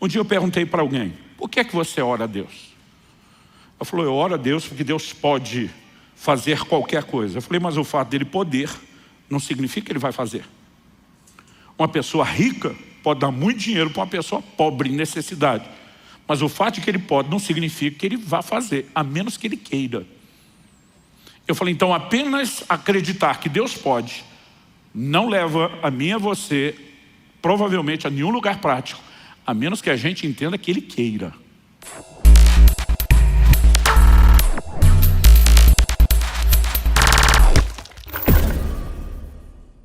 Um dia eu perguntei para alguém, por que é que você ora a Deus? Ela falou, eu oro a Deus porque Deus pode fazer qualquer coisa. Eu falei, mas o fato dele poder não significa que ele vai fazer. Uma pessoa rica pode dar muito dinheiro para uma pessoa pobre, em necessidade. Mas o fato de que ele pode não significa que ele vá fazer, a menos que ele queira. Eu falei, então apenas acreditar que Deus pode não leva a mim e a você, provavelmente, a nenhum lugar prático, a menos que a gente entenda que ele queira.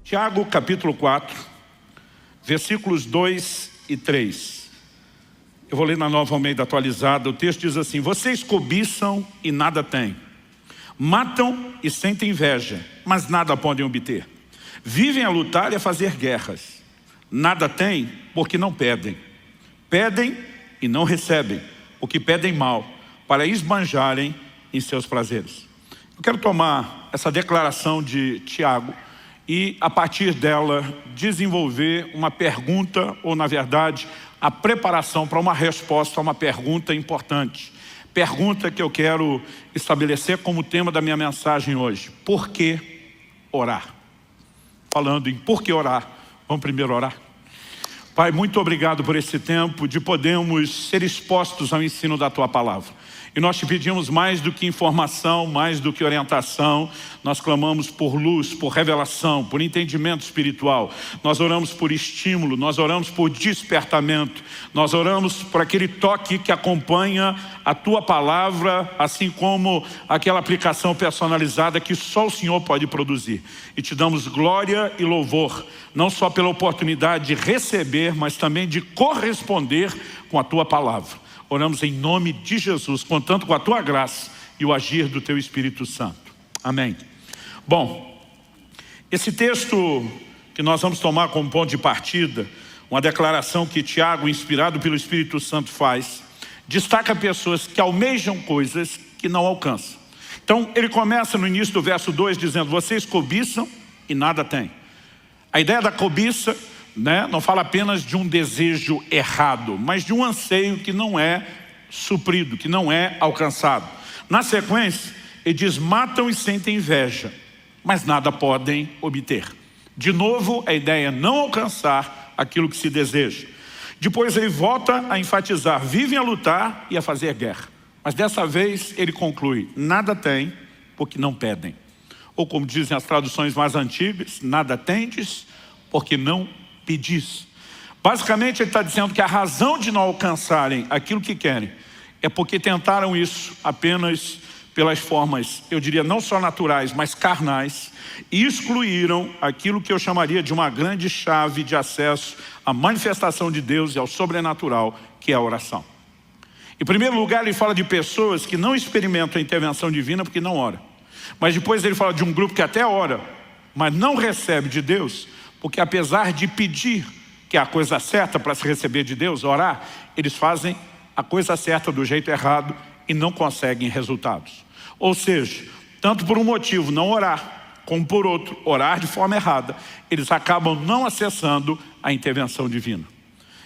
Tiago capítulo 4, versículos 2 e 3. Eu vou ler na Nova Almeida atualizada. O texto diz assim, vocês cobiçam e nada têm. Matam e sentem inveja, mas nada podem obter. Vivem a lutar e a fazer guerras. Nada têm porque não pedem. Pedem e não recebem, porque pedem mal, para esbanjarem em seus prazeres. Eu quero tomar essa declaração de Tiago e, a partir dela, desenvolver uma pergunta, ou, na verdade, a preparação para uma resposta a uma pergunta importante. Pergunta que eu quero estabelecer como tema da minha mensagem hoje. Por que orar? Falando em por que orar, vamos primeiro orar? Pai, muito obrigado por esse tempo de podermos ser expostos ao ensino da Tua Palavra. E nós te pedimos mais do que informação, mais do que orientação. Nós clamamos por luz, por revelação, por entendimento espiritual. Nós oramos por estímulo, nós oramos por despertamento. Nós oramos por aquele toque que acompanha a Tua Palavra, assim como aquela aplicação personalizada que só o Senhor pode produzir. E te damos glória e louvor, não só pela oportunidade de receber, mas também de corresponder com a Tua Palavra. Oramos em nome de Jesus, contando com a Tua graça e o agir do Teu Espírito Santo. Amém. Bom, esse texto que nós vamos tomar como ponto de partida, uma declaração que Tiago, inspirado pelo Espírito Santo, faz, destaca pessoas que almejam coisas que não alcançam. Então, ele começa no início do verso 2 dizendo, vocês cobiçam e nada têm. A ideia da cobiça, não fala apenas de um desejo errado, mas de um anseio que não é suprido, que não é alcançado. Na sequência, ele diz, matam e sentem inveja, mas nada podem obter. De novo, a ideia é não alcançar aquilo que se deseja. Depois ele volta a enfatizar, vivem a lutar e a fazer guerra. Mas dessa vez ele conclui, nada tem porque não pedem. Ou como dizem as traduções mais antigas, nada tendes porque não pedis. Basicamente ele está dizendo que a razão de não alcançarem aquilo que querem é porque tentaram isso apenas pelas formas, eu diria, não só naturais, mas carnais, e excluíram aquilo que eu chamaria de uma grande chave de acesso à manifestação de Deus e ao sobrenatural, que é a oração. Em primeiro lugar, ele fala de pessoas que não experimentam a intervenção divina porque não oram. Mas depois ele fala de um grupo que até ora, mas não recebe de Deus, porque apesar de pedir, que é a coisa certa para se receber de Deus, orar, eles fazem a coisa certa do jeito errado e não conseguem resultados. Ou seja, tanto por um motivo não orar, como por outro, orar de forma errada, eles acabam não acessando a intervenção divina.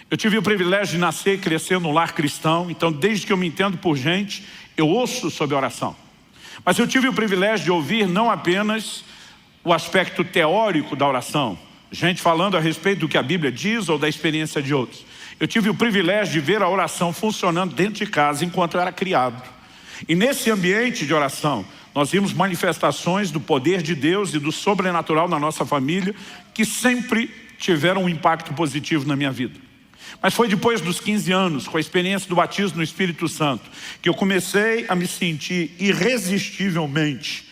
Eu tive o privilégio de nascer e crescer num lar cristão, então desde que eu me entendo por gente, eu ouço sobre oração. Mas eu tive o privilégio de ouvir não apenas o aspecto teórico da oração, gente falando a respeito do que a Bíblia diz ou da experiência de outros. Eu tive o privilégio de ver a oração funcionando dentro de casa enquanto eu era criado. E nesse ambiente de oração, nós vimos manifestações do poder de Deus e do sobrenatural na nossa família que sempre tiveram um impacto positivo na minha vida. Mas foi depois dos 15 anos, com a experiência do batismo no Espírito Santo, que eu comecei a me sentir irresistivelmente,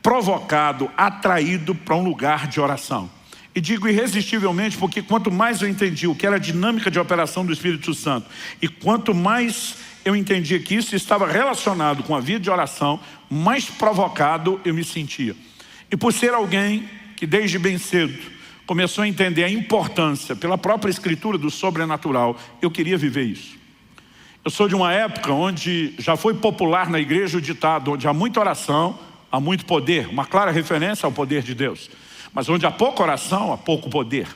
provocado, atraído para um lugar de oração. E digo irresistivelmente porque quanto mais eu entendi o que era a dinâmica de operação do Espírito Santo e quanto mais eu entendia que isso estava relacionado com a vida de oração, mais provocado eu me sentia. E por ser alguém que desde bem cedo começou a entender a importância pela própria escritura do sobrenatural, eu queria viver isso. Eu sou de uma época onde já foi popular na igreja o ditado, onde há muita oração, há muito poder, uma clara referência ao poder de Deus. Mas onde há pouca oração, há pouco poder.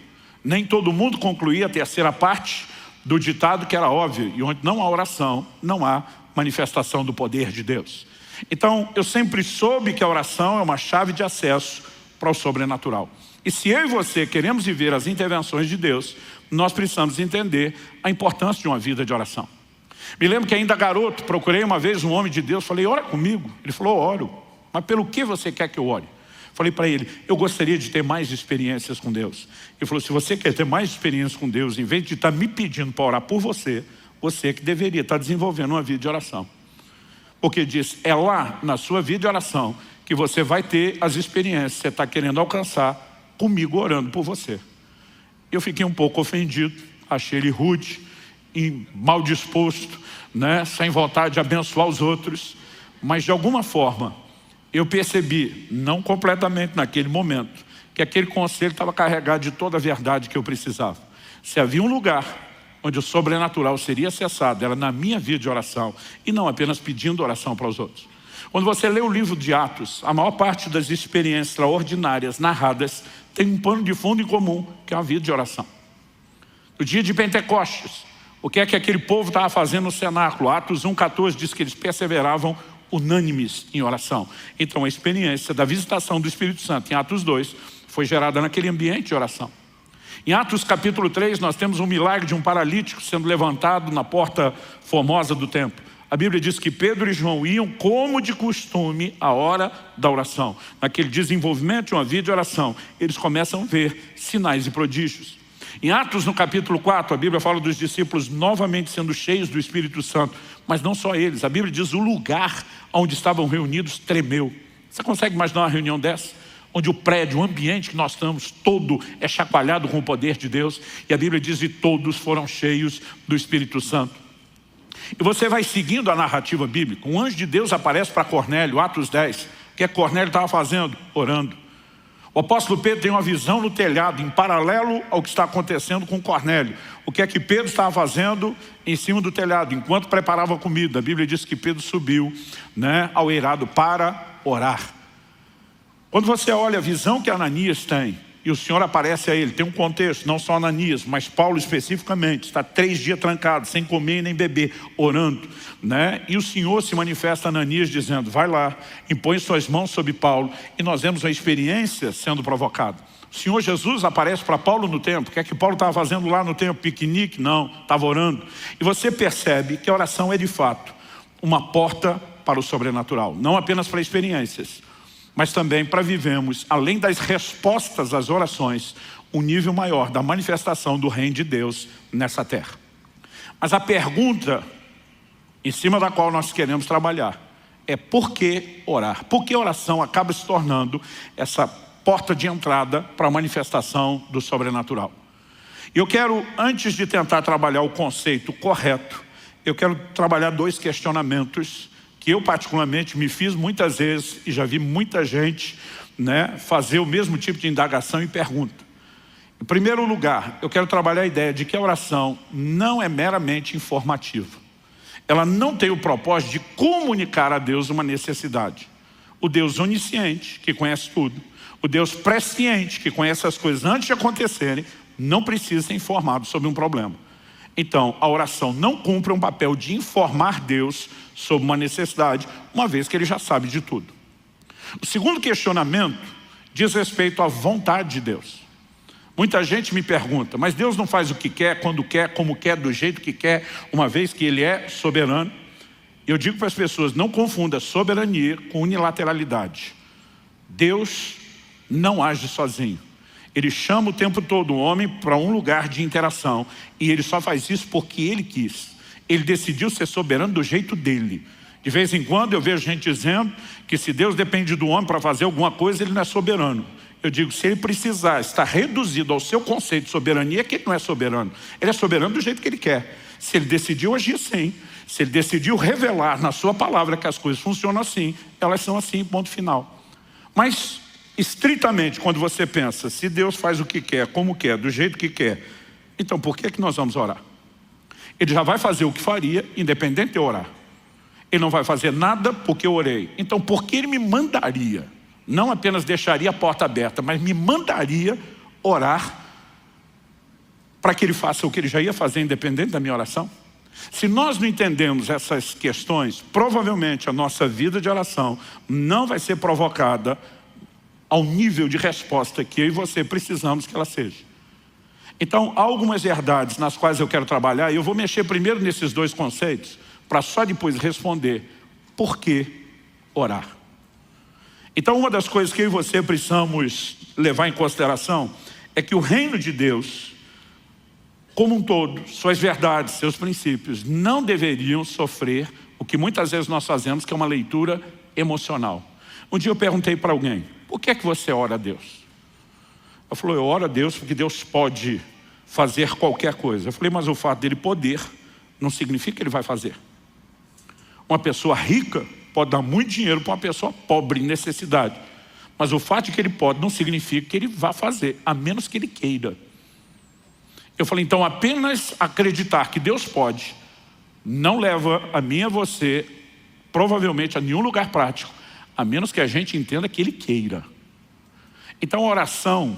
Nem todo mundo concluía a terceira parte do ditado que era óbvio, e onde não há oração, não há manifestação do poder de Deus. Então, eu sempre soube que a oração é uma chave de acesso para o sobrenatural. E se eu e você queremos viver as intervenções de Deus, nós precisamos entender a importância de uma vida de oração. Me lembro que ainda garoto, procurei uma vez um homem de Deus, falei, ora comigo. Ele falou, oro. Mas pelo que você quer que eu ore? Falei para ele, eu gostaria de ter mais experiências com Deus. Ele falou, se você quer ter mais experiências com Deus, em vez de estar me pedindo para orar por você, você que deveria estar desenvolvendo uma vida de oração. Porque diz, é lá na sua vida de oração que você vai ter as experiências que você está querendo alcançar comigo orando por você. Eu fiquei um pouco ofendido, achei ele rude, e mal disposto, né? Sem vontade de abençoar os outros, mas de alguma forma eu percebi, não completamente naquele momento, que aquele conselho estava carregado de toda a verdade que eu precisava. Se havia um lugar onde o sobrenatural seria acessado, era na minha vida de oração, e não apenas pedindo oração para os outros. Quando você lê o livro de Atos, a maior parte das experiências extraordinárias narradas tem um pano de fundo em comum, que é a vida de oração. No dia de Pentecostes, o que é que aquele povo estava fazendo no cenáculo? Atos 1,14 diz que eles perseveravam unânimes em oração. Então a experiência da visitação do Espírito Santo em Atos 2 foi gerada naquele ambiente de oração. Em Atos capítulo 3 nós temos um milagre de um paralítico sendo levantado na porta formosa do templo. A Bíblia diz que Pedro e João iam como de costume à hora da oração. Naquele desenvolvimento de uma vida de oração, eles começam a ver sinais e prodígios. Em Atos no capítulo 4, a Bíblia fala dos discípulos novamente sendo cheios do Espírito Santo. Mas não só eles, a Bíblia diz o lugar onde estavam reunidos tremeu. Você consegue imaginar uma reunião dessa? Onde o prédio, o ambiente que nós estamos todo é chacoalhado com o poder de Deus. E a Bíblia diz que todos foram cheios do Espírito Santo. E você vai seguindo a narrativa bíblica. Um anjo de Deus aparece para Cornélio, Atos 10. O que Cornélio estava fazendo? Orando. O apóstolo Pedro tem uma visão no telhado, em paralelo ao que está acontecendo com Cornélio. O que é que Pedro estava fazendo em cima do telhado, enquanto preparava a comida? A Bíblia diz que Pedro subiu, né, ao eirado para orar. Quando você olha a visão que Ananias tem, e o Senhor aparece a ele, tem um contexto, não só Ananias, mas Paulo especificamente, está 3 dias trancado, sem comer nem beber, orando, né? E o Senhor se manifesta a Ananias dizendo, vai lá, impõe suas mãos sobre Paulo, e nós vemos uma experiência sendo provocada. O Senhor Jesus aparece para Paulo no templo. O que é que Paulo estava fazendo lá no templo? Piquenique? Não, estava orando. E você percebe que a oração é de fato uma porta para o sobrenatural, não apenas para experiências, mas também para vivermos, além das respostas às orações, um nível maior da manifestação do reino de Deus nessa terra. Mas a pergunta em cima da qual nós queremos trabalhar é por que orar? Por que a oração acaba se tornando essa porta de entrada para a manifestação do sobrenatural? E eu quero, antes de tentar trabalhar o conceito correto, eu quero trabalhar 2 questionamentos que eu particularmente me fiz muitas vezes e já vi muita gente, né, fazer o mesmo tipo de indagação e pergunta. Em primeiro lugar, eu quero trabalhar a ideia de que a oração não é meramente informativa. Ela não tem o propósito de comunicar a Deus uma necessidade. O Deus onisciente, que conhece tudo, o Deus presciente, que conhece as coisas antes de acontecerem, não precisa ser informado sobre um problema. Então, a oração não cumpre um papel de informar Deus sobre uma necessidade, uma vez que Ele já sabe de tudo. O segundo questionamento diz respeito à vontade de Deus. Muita gente me pergunta, mas Deus não faz o que quer, quando quer, como quer, do jeito que quer, uma vez que Ele é soberano? Eu digo para as pessoas, não confunda soberania com unilateralidade. Deus não age sozinho. Ele chama o tempo todo o homem para um lugar de interação. E Ele só faz isso porque Ele quis. Ele decidiu ser soberano do jeito dele. De vez em quando eu vejo gente dizendo que se Deus depende do homem para fazer alguma coisa, Ele não é soberano. Eu digo, se Ele precisar estar reduzido ao seu conceito de soberania, é que Ele não é soberano. Ele é soberano do jeito que Ele quer. Se Ele decidiu agir assim, se Ele decidiu revelar na sua palavra que as coisas funcionam assim, elas são assim, ponto final. Mas estritamente, quando você pensa, se Deus faz o que quer, como quer, do jeito que quer, então por que nós vamos orar? Ele já vai fazer o que faria, independente de eu orar. Ele não vai fazer nada porque eu orei. Então por que Ele me mandaria? Não apenas deixaria a porta aberta, mas me mandaria orar para que ele faça o que ele já ia fazer independente da minha oração? Se nós não entendemos essas questões, provavelmente a nossa vida de oração não vai ser provocada ao nível de resposta que eu e você precisamos que ela seja. Então, há algumas verdades nas quais eu quero trabalhar, e eu vou mexer primeiro nesses dois conceitos, para só depois responder por que orar. Então, uma das coisas que eu e você precisamos levar em consideração é que o reino de Deus, como um todo, suas verdades, seus princípios, não deveriam sofrer o que muitas vezes nós fazemos, que é uma leitura emocional. Um dia eu perguntei para alguém, por que é que você ora a Deus? Ela falou, eu oro a Deus porque Deus pode fazer qualquer coisa. Eu falei, mas o fato dele poder não significa que ele vai fazer. Uma pessoa rica pode dar muito dinheiro para uma pessoa pobre, em necessidade. Mas o fato de que ele pode não significa que ele vai fazer, a menos que ele queira. Eu falei, então apenas acreditar que Deus pode não leva a mim e a você, provavelmente, a nenhum lugar prático, a menos que a gente entenda que ele queira. Então a oração,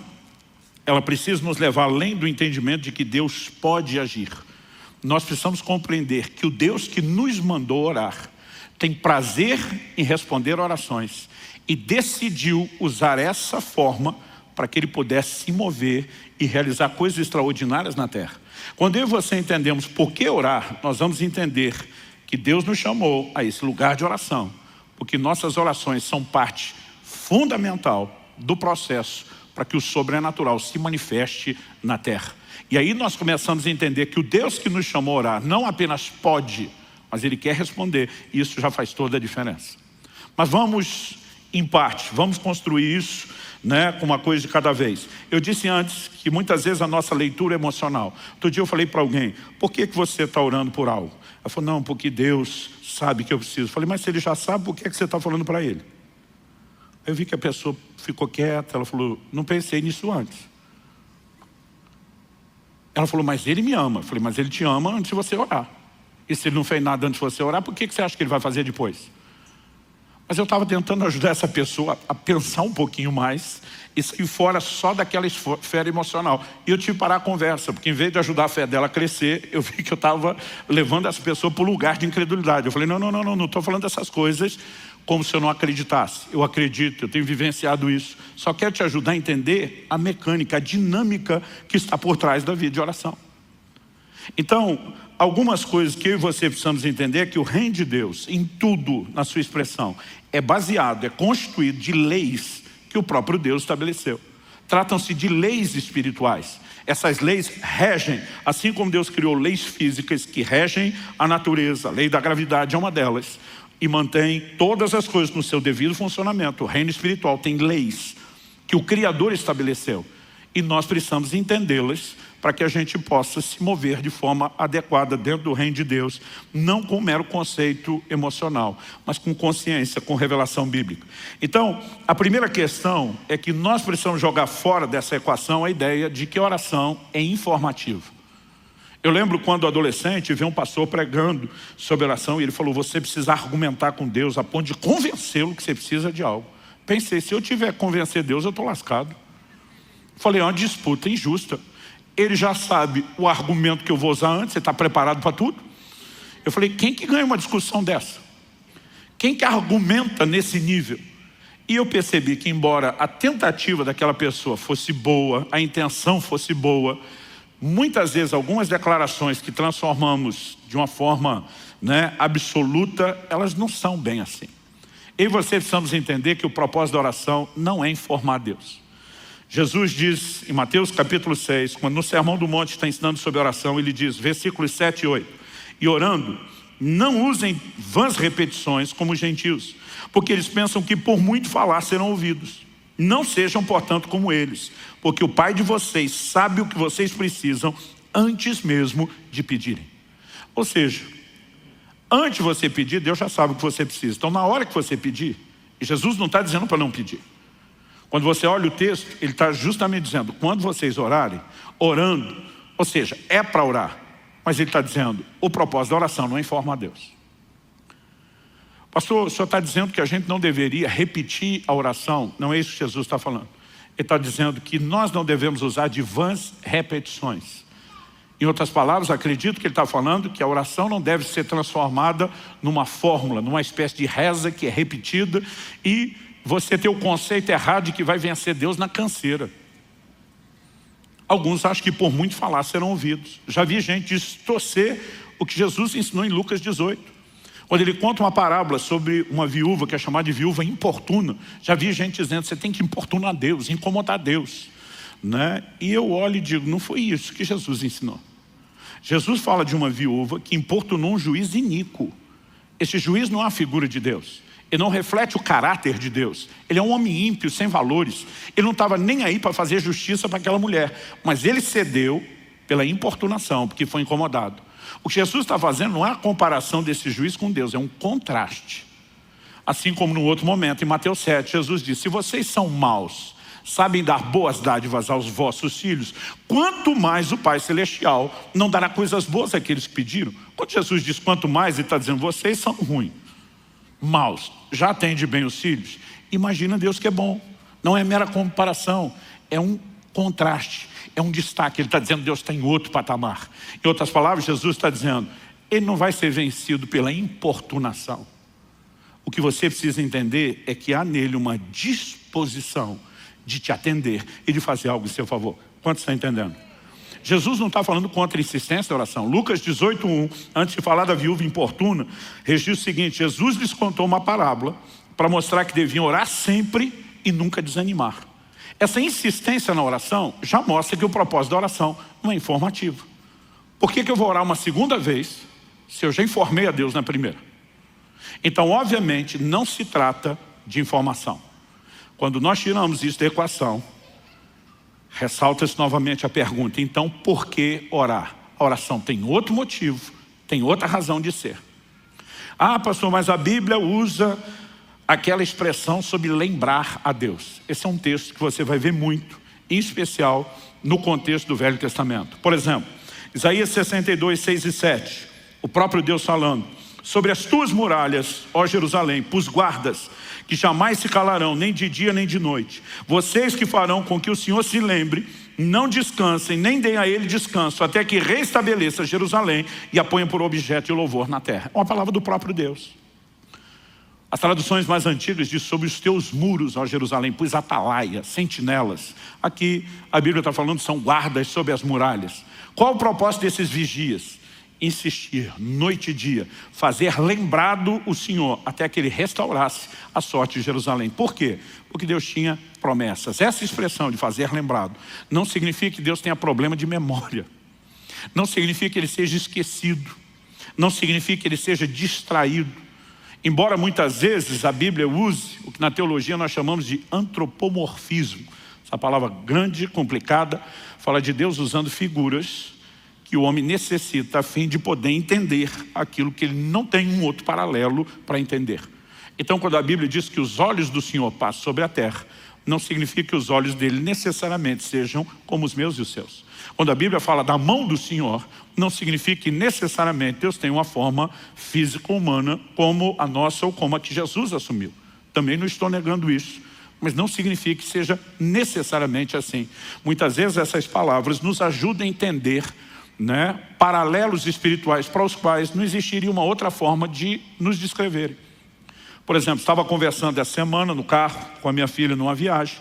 ela precisa nos levar além do entendimento de que Deus pode agir. Nós precisamos compreender que o Deus que nos mandou orar tem prazer em responder orações e decidiu usar essa forma para que ele pudesse se mover e realizar coisas extraordinárias na terra. Quando eu e você entendemos por que orar, nós vamos entender que Deus nos chamou a esse lugar de oração, porque nossas orações são parte fundamental do processo para que o sobrenatural se manifeste na terra. E aí nós começamos a entender que o Deus que nos chamou a orar não apenas pode, mas Ele quer responder, e isso já faz toda a diferença. Mas vamos, em parte, vamos construir isso, com uma coisa de cada vez. Eu disse antes que muitas vezes a nossa leitura é emocional. Outro dia eu falei para alguém, por que você está orando por algo? Ela falou, não, porque Deus sabe que eu preciso. Eu falei, mas se Ele já sabe, por que você está falando para Ele? Eu vi que a pessoa ficou quieta, ela falou, não pensei nisso antes. Ela falou, mas Ele me ama. Eu falei, mas Ele te ama antes de você orar. E se Ele não fez nada antes de você orar, por que você acha que Ele vai fazer depois? Mas eu estava tentando ajudar essa pessoa a pensar um pouquinho mais e sair fora só daquela esfera emocional. E eu tive que parar a conversa, porque em vez de ajudar a fé dela a crescer, eu vi que eu estava levando essa pessoa para o lugar de incredulidade. Eu falei, não estou falando dessas coisas como se eu não acreditasse. Eu acredito, eu tenho vivenciado isso. Só quero te ajudar a entender a mecânica, a dinâmica que está por trás da vida de oração. Então, algumas coisas que eu e você precisamos entender é que o reino de Deus, em tudo, na sua expressão, é baseado, é constituído de leis que o próprio Deus estabeleceu. Tratam-se de leis espirituais. Essas leis regem, assim como Deus criou leis físicas que regem a natureza, a lei da gravidade é uma delas, e mantém todas as coisas no seu devido funcionamento. O reino espiritual tem leis que o Criador estabeleceu. E nós precisamos entendê-las para que a gente possa se mover de forma adequada dentro do reino de Deus, não com mero conceito emocional, mas com consciência, com revelação bíblica. Então, a primeira questão é que nós precisamos jogar fora dessa equação a ideia de que a oração é informativa. Eu lembro quando adolescente, vi um pastor pregando sobre oração e ele falou, você precisa argumentar com Deus a ponto de convencê-lo que você precisa de algo. Pensei, se eu tiver que convencer Deus, eu estou lascado. Falei, é uma disputa injusta. Ele já sabe o argumento que eu vou usar antes, você está preparado para tudo? Eu falei, quem que ganha uma discussão dessa? Quem que argumenta nesse nível? E eu percebi que embora a tentativa daquela pessoa fosse boa, a intenção fosse boa, muitas vezes algumas declarações que transformamos de uma forma absoluta, elas não são bem assim. Eu e você precisamos entender que o propósito da oração não é informar Deus. Jesus diz em Mateus capítulo 6, quando no Sermão do Monte está ensinando sobre oração, ele diz, versículos 7 e 8, e orando, não usem vãs repetições como os gentios, porque eles pensam que por muito falar serão ouvidos. Não sejam, portanto, como eles, porque o Pai de vocês sabe o que vocês precisam antes mesmo de pedirem. Ou seja, antes de você pedir, Deus já sabe o que você precisa. Então, na hora que você pedir, e Jesus não está dizendo para não pedir. Quando você olha o texto, ele está justamente dizendo, quando vocês orarem, orando, ou seja, é para orar. Mas ele está dizendo, o propósito da oração não é informar Deus. Pastor, o senhor está dizendo que a gente não deveria repetir a oração? Não é isso que Jesus está falando. Ele está dizendo que nós não devemos usar de vãs repetições. Em outras palavras, acredito que ele está falando que a oração não deve ser transformada numa fórmula, numa espécie de reza que é repetida e você ter o conceito errado de que vai vencer Deus na canseira. Alguns acham que por muito falar serão ouvidos. Já vi gente distorcer o que Jesus ensinou em Lucas 18. Quando ele conta uma parábola sobre uma viúva que é chamada de viúva importuna, já vi gente dizendo, você tem que importunar Deus, incomodar Deus, né? E eu olho e digo, não foi isso que Jesus ensinou. Jesus fala de uma viúva que importunou um juiz iníquo. Esse juiz não é uma figura de Deus. Ele não reflete o caráter de Deus. Ele é um homem ímpio, sem valores. Ele não estava nem aí para fazer justiça para aquela mulher. Mas ele cedeu pela importunação, porque foi incomodado. O que Jesus está fazendo não é a comparação desse juiz com Deus, é um contraste. Assim como no outro momento, em Mateus 7, Jesus disse, se vocês são maus, sabem dar boas dádivas aos vossos filhos, quanto mais o Pai Celestial não dará coisas boas àqueles que pediram. Quando Jesus diz quanto mais, ele está dizendo, vocês são ruins, maus, já atende bem os filhos. Imagina Deus que é bom. Não é mera comparação, é um contraste, é um destaque. Ele está dizendo Deus está em outro patamar. Em outras palavras, Jesus está dizendo, ele não vai ser vencido pela importunação. O que você precisa entender é que há nele uma disposição de te atender e de fazer algo em seu favor. Quantos estão entendendo? Jesus não está falando contra a insistência da oração. Lucas 18:1, antes de falar da viúva importuna, registra o seguinte, Jesus lhes contou uma parábola para mostrar que deviam orar sempre e nunca desanimar. Essa insistência na oração já mostra que o propósito da oração não é informativo. Por que eu vou orar uma segunda vez se eu já informei a Deus na primeira? Então, obviamente, não se trata de informação. Quando nós tiramos isso da equação, ressalta-se novamente a pergunta, então por que orar? A oração tem outro motivo, tem outra razão de ser. Ah, pastor, mas a Bíblia usa aquela expressão sobre lembrar a Deus. Esse é um texto que você vai ver muito, em especial no contexto do Velho Testamento. Por exemplo, Isaías 62, 6 e 7, o próprio Deus falando, sobre as tuas muralhas, ó Jerusalém, pus guardas, que jamais se calarão, nem de dia nem de noite. Vocês que farão com que o Senhor se lembre, não descansem, nem deem a Ele descanso, até que restabeleça Jerusalém e a ponha por objeto de louvor na terra. É uma palavra do próprio Deus. As traduções mais antigas dizem sobre os teus muros, ó Jerusalém, pus atalaia, sentinelas. Aqui a Bíblia está falando são guardas sobre as muralhas. Qual o propósito desses vigias? Insistir, noite e dia, fazer lembrado o Senhor, até que Ele restaurasse a sorte de Jerusalém. Por quê? Porque Deus tinha promessas. Essa expressão de fazer lembrado não significa que Deus tenha problema de memória. Não significa que Ele seja esquecido. Não significa que Ele seja distraído. Embora muitas vezes a Bíblia use o que na teologia nós chamamos de antropomorfismo. Essa palavra grande, complicada, fala de Deus usando figuras que o homem necessita a fim de poder entender aquilo que ele não tem um outro paralelo para entender. Então, quando a Bíblia diz que os olhos do Senhor passam sobre a terra, não significa que os olhos dele necessariamente sejam como os meus e os seus. Quando a Bíblia fala da mão do Senhor, não significa que necessariamente Deus tem uma forma física humana como a nossa ou como a que Jesus assumiu. Também não estou negando isso, mas não significa que seja necessariamente assim. Muitas vezes essas palavras nos ajudam a entender paralelos espirituais para os quais não existiria uma outra forma de nos descreverem. Por exemplo, estava conversando essa semana no carro com a minha filha numa viagem.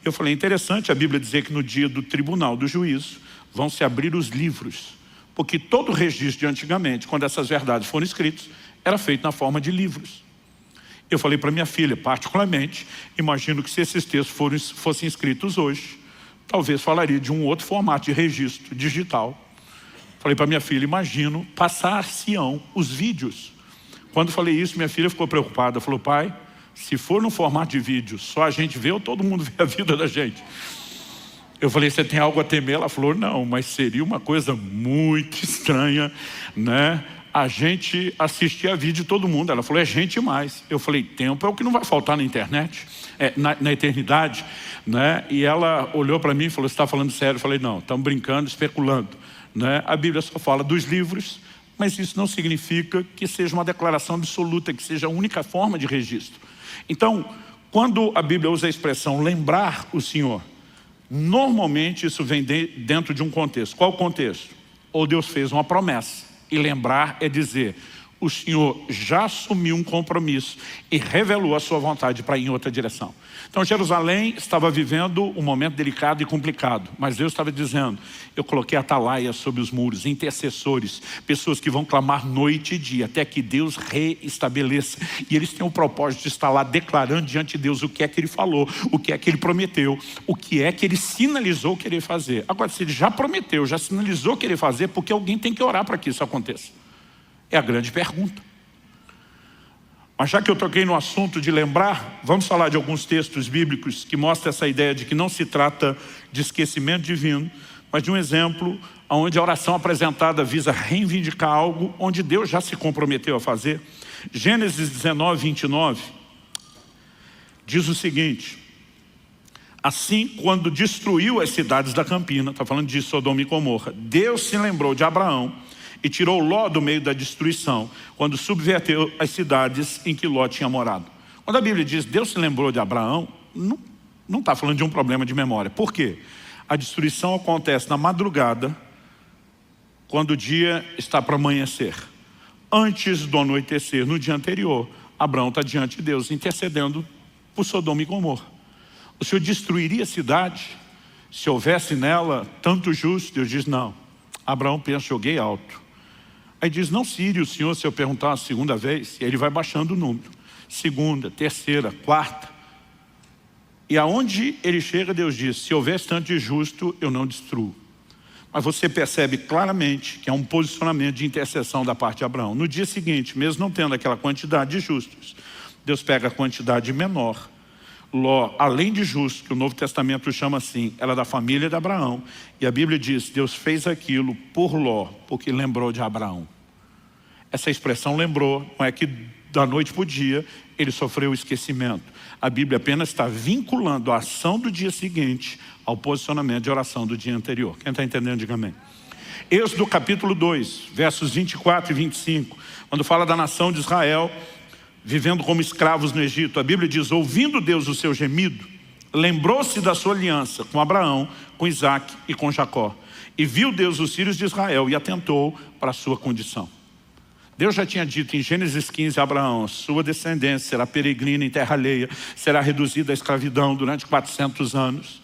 Eu falei, interessante a Bíblia dizer que no dia do tribunal do juízo vão se abrir os livros. Porque todo o registro de antigamente, quando essas verdades foram escritas, era feito na forma de livros. Eu falei para minha filha, particularmente, imagino que se esses textos fossem escritos hoje, talvez falaria de um outro formato de registro digital. Falei para minha filha, imagino passar-se-ão os vídeos. Quando falei isso, minha filha ficou preocupada. Falou, pai, se for no formato de vídeo, só a gente vê ou todo mundo vê a vida da gente? Eu falei, você tem algo a temer? Ela falou, não, mas seria uma coisa muito estranha, a gente assistir a vídeo de todo mundo. Ela falou, é gente mais. Eu falei, tempo é o que não vai faltar na internet, na eternidade. E ela olhou para mim e falou, você está falando sério? Eu falei, não, estamos brincando, especulando. A Bíblia só fala dos livros, mas isso não significa que seja uma declaração absoluta, que seja a única forma de registro. Então, quando a Bíblia usa a expressão lembrar o Senhor, normalmente isso vem dentro de um contexto. Qual o contexto? ou Deus fez uma promessa. E lembrar é dizer, o Senhor já assumiu um compromisso e revelou a sua vontade para ir em outra direção. Então Jerusalém estava vivendo um momento delicado e complicado, mas Deus estava dizendo, eu coloquei atalaias sobre os muros, intercessores, pessoas que vão clamar noite e dia, até que Deus reestabeleça. E eles têm o propósito de estar lá declarando diante de Deus o que é que Ele falou, o que é que Ele prometeu, o que é que Ele sinalizou querer fazer. Agora, se Ele já prometeu, já sinalizou querer fazer, porque alguém tem que orar para que isso aconteça? É a grande pergunta. Mas já que eu toquei no assunto de lembrar, vamos falar de alguns textos bíblicos que mostram essa ideia de que não se trata de esquecimento divino, mas de um exemplo onde a oração apresentada visa reivindicar algo onde Deus já se comprometeu a fazer. Gênesis 19, 29 diz o seguinte: assim, quando destruiu as cidades da campina, está falando de Sodoma e Gomorra, Deus se lembrou de Abraão e tirou Ló do meio da destruição, quando subverteu as cidades em que Ló tinha morado. Quando a Bíblia diz Deus se lembrou de Abraão, não está falando de um problema de memória. Por quê? A destruição acontece na madrugada, quando o dia está para amanhecer. Antes do anoitecer, no dia anterior, Abraão está diante de Deus, intercedendo por Sodoma e Gomorra. O Senhor destruiria a cidade se houvesse nela tanto justo? Deus diz não. Abraão pensa, joguei alto. Aí diz, não se ire o Senhor se eu perguntar uma segunda vez. E aí ele vai baixando o número. Segunda, terceira, quarta. E aonde ele chega, Deus diz, se houvesse tanto de justo, eu não destruo. Mas você percebe claramente que é um posicionamento de intercessão da parte de Abraão. No dia seguinte, mesmo não tendo aquela quantidade de justos, Deus pega a quantidade menor. Ló, além de justo, que o Novo Testamento chama assim, ela é da família de Abraão. E a Bíblia diz, Deus fez aquilo por Ló, porque lembrou de Abraão. Essa expressão lembrou, não é que da noite para o dia ele sofreu o esquecimento. A Bíblia apenas está vinculando a ação do dia seguinte ao posicionamento de oração do dia anterior. Quem está entendendo, diga amém. Êxodo capítulo 2, versos 24 e 25, quando fala da nação de Israel vivendo como escravos no Egito, a Bíblia diz, ouvindo Deus o seu gemido, lembrou-se da sua aliança com Abraão, com Isaac e com Jacó. E viu Deus os filhos de Israel e atentou para a sua condição. Deus já tinha dito em Gênesis 15 a Abraão, sua descendência será peregrina em terra alheia, será reduzida à escravidão durante 400 anos.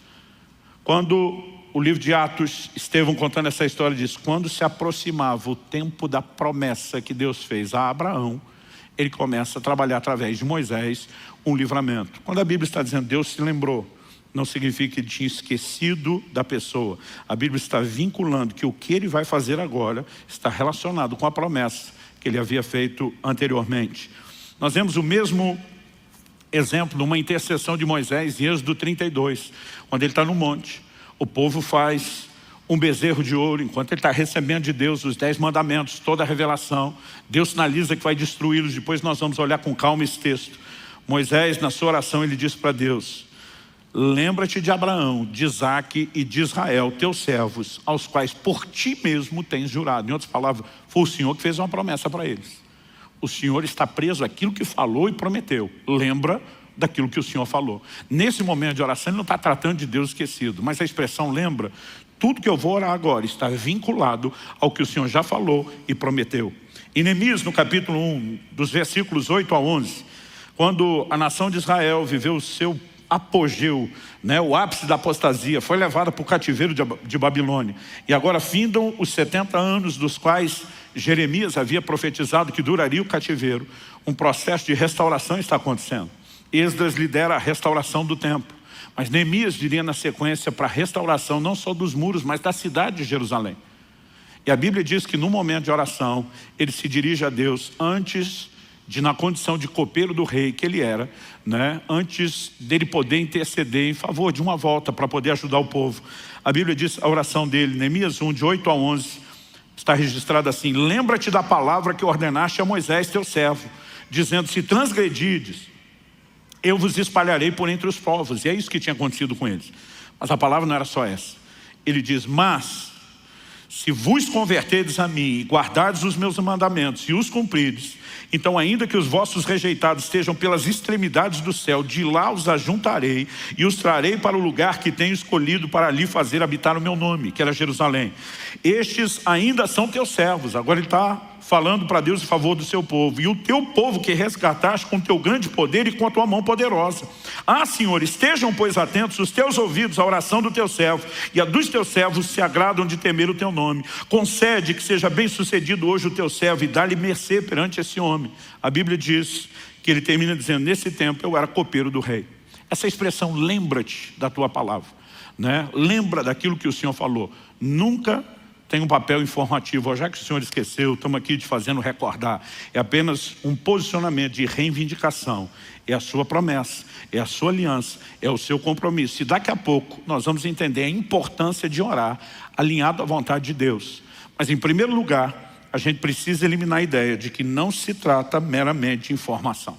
Quando o livro de Atos, Estevão contando essa história, diz, quando se aproximava o tempo da promessa que Deus fez a Abraão, ele começa a trabalhar através de Moisés um livramento. Quando a Bíblia está dizendo Deus se lembrou, não significa que ele tinha esquecido da pessoa. A Bíblia está vinculando que o que ele vai fazer agora está relacionado com a promessa que ele havia feito anteriormente. Nós vemos o mesmo exemplo numa intercessão de Moisés em Êxodo 32, quando ele está no monte. O povo faz um bezerro de ouro, enquanto ele está recebendo de Deus os 10 mandamentos, toda a revelação. Deus sinaliza que vai destruí-los. Depois nós vamos olhar com calma esse texto. Moisés, na sua oração, ele diz para Deus, lembra-te de Abraão, de Isaac e de Israel, teus servos, aos quais por ti mesmo tens jurado. Em outras palavras, foi o Senhor que fez uma promessa para eles. O Senhor está preso àquilo que falou e prometeu. Lembra daquilo que o Senhor falou. Nesse momento de oração, ele não está tratando de Deus esquecido, mas a expressão lembra, tudo que eu vou orar agora está vinculado ao que o Senhor já falou e prometeu. Em Neemias, no capítulo 1, dos versículos 8 a 11, quando a nação de Israel viveu o seu apogeu, o ápice da apostasia, foi levada para o cativeiro de Babilônia. E agora findam os 70 anos dos quais Jeremias havia profetizado que duraria o cativeiro. Um processo de restauração está acontecendo. Esdras lidera a restauração do templo. Mas Neemias viria na sequência para a restauração não só dos muros, mas da cidade de Jerusalém. E a Bíblia diz que no momento de oração, ele se dirige a Deus antes de, na condição de copeiro do rei que ele era, antes dele poder interceder em favor de uma volta para poder ajudar o povo. A Bíblia diz, a oração dele, Neemias 1, de 8 a 11, está registrada assim, lembra-te da palavra que ordenaste a Moisés, teu servo, dizendo, se transgredides, eu vos espalharei por entre os povos. E é isso que tinha acontecido com eles. Mas a palavra não era só essa. Ele diz, mas, se vos converterdes a mim e guardardes os meus mandamentos e os cumprides, então ainda que os vossos rejeitados estejam pelas extremidades do céu, de lá os ajuntarei e os trarei para o lugar que tenho escolhido para ali fazer habitar o meu nome, que era Jerusalém. Estes ainda são teus servos. Agora ele está falando para Deus em favor do seu povo. E o teu povo que resgataste com teu grande poder e com a tua mão poderosa. Ah, Senhor, estejam, pois, atentos os teus ouvidos à oração do teu servo, e a dos teus servos se agradam de temer o teu nome. Concede que seja bem sucedido hoje o teu servo e dá-lhe mercê perante esse homem. A Bíblia diz que ele termina dizendo: nesse tempo eu era copeiro do rei. Essa expressão, lembra-te da tua palavra, né? Lembra daquilo que o Senhor falou. Nunca tem um papel informativo. Já que o Senhor esqueceu, estamos aqui te fazendo recordar. É apenas um posicionamento de reivindicação. É a sua promessa, é a sua aliança, é o seu compromisso. E daqui a pouco nós vamos entender a importância de orar alinhado à vontade de Deus. Mas em primeiro lugar, a gente precisa eliminar a ideia de que não se trata meramente de informação.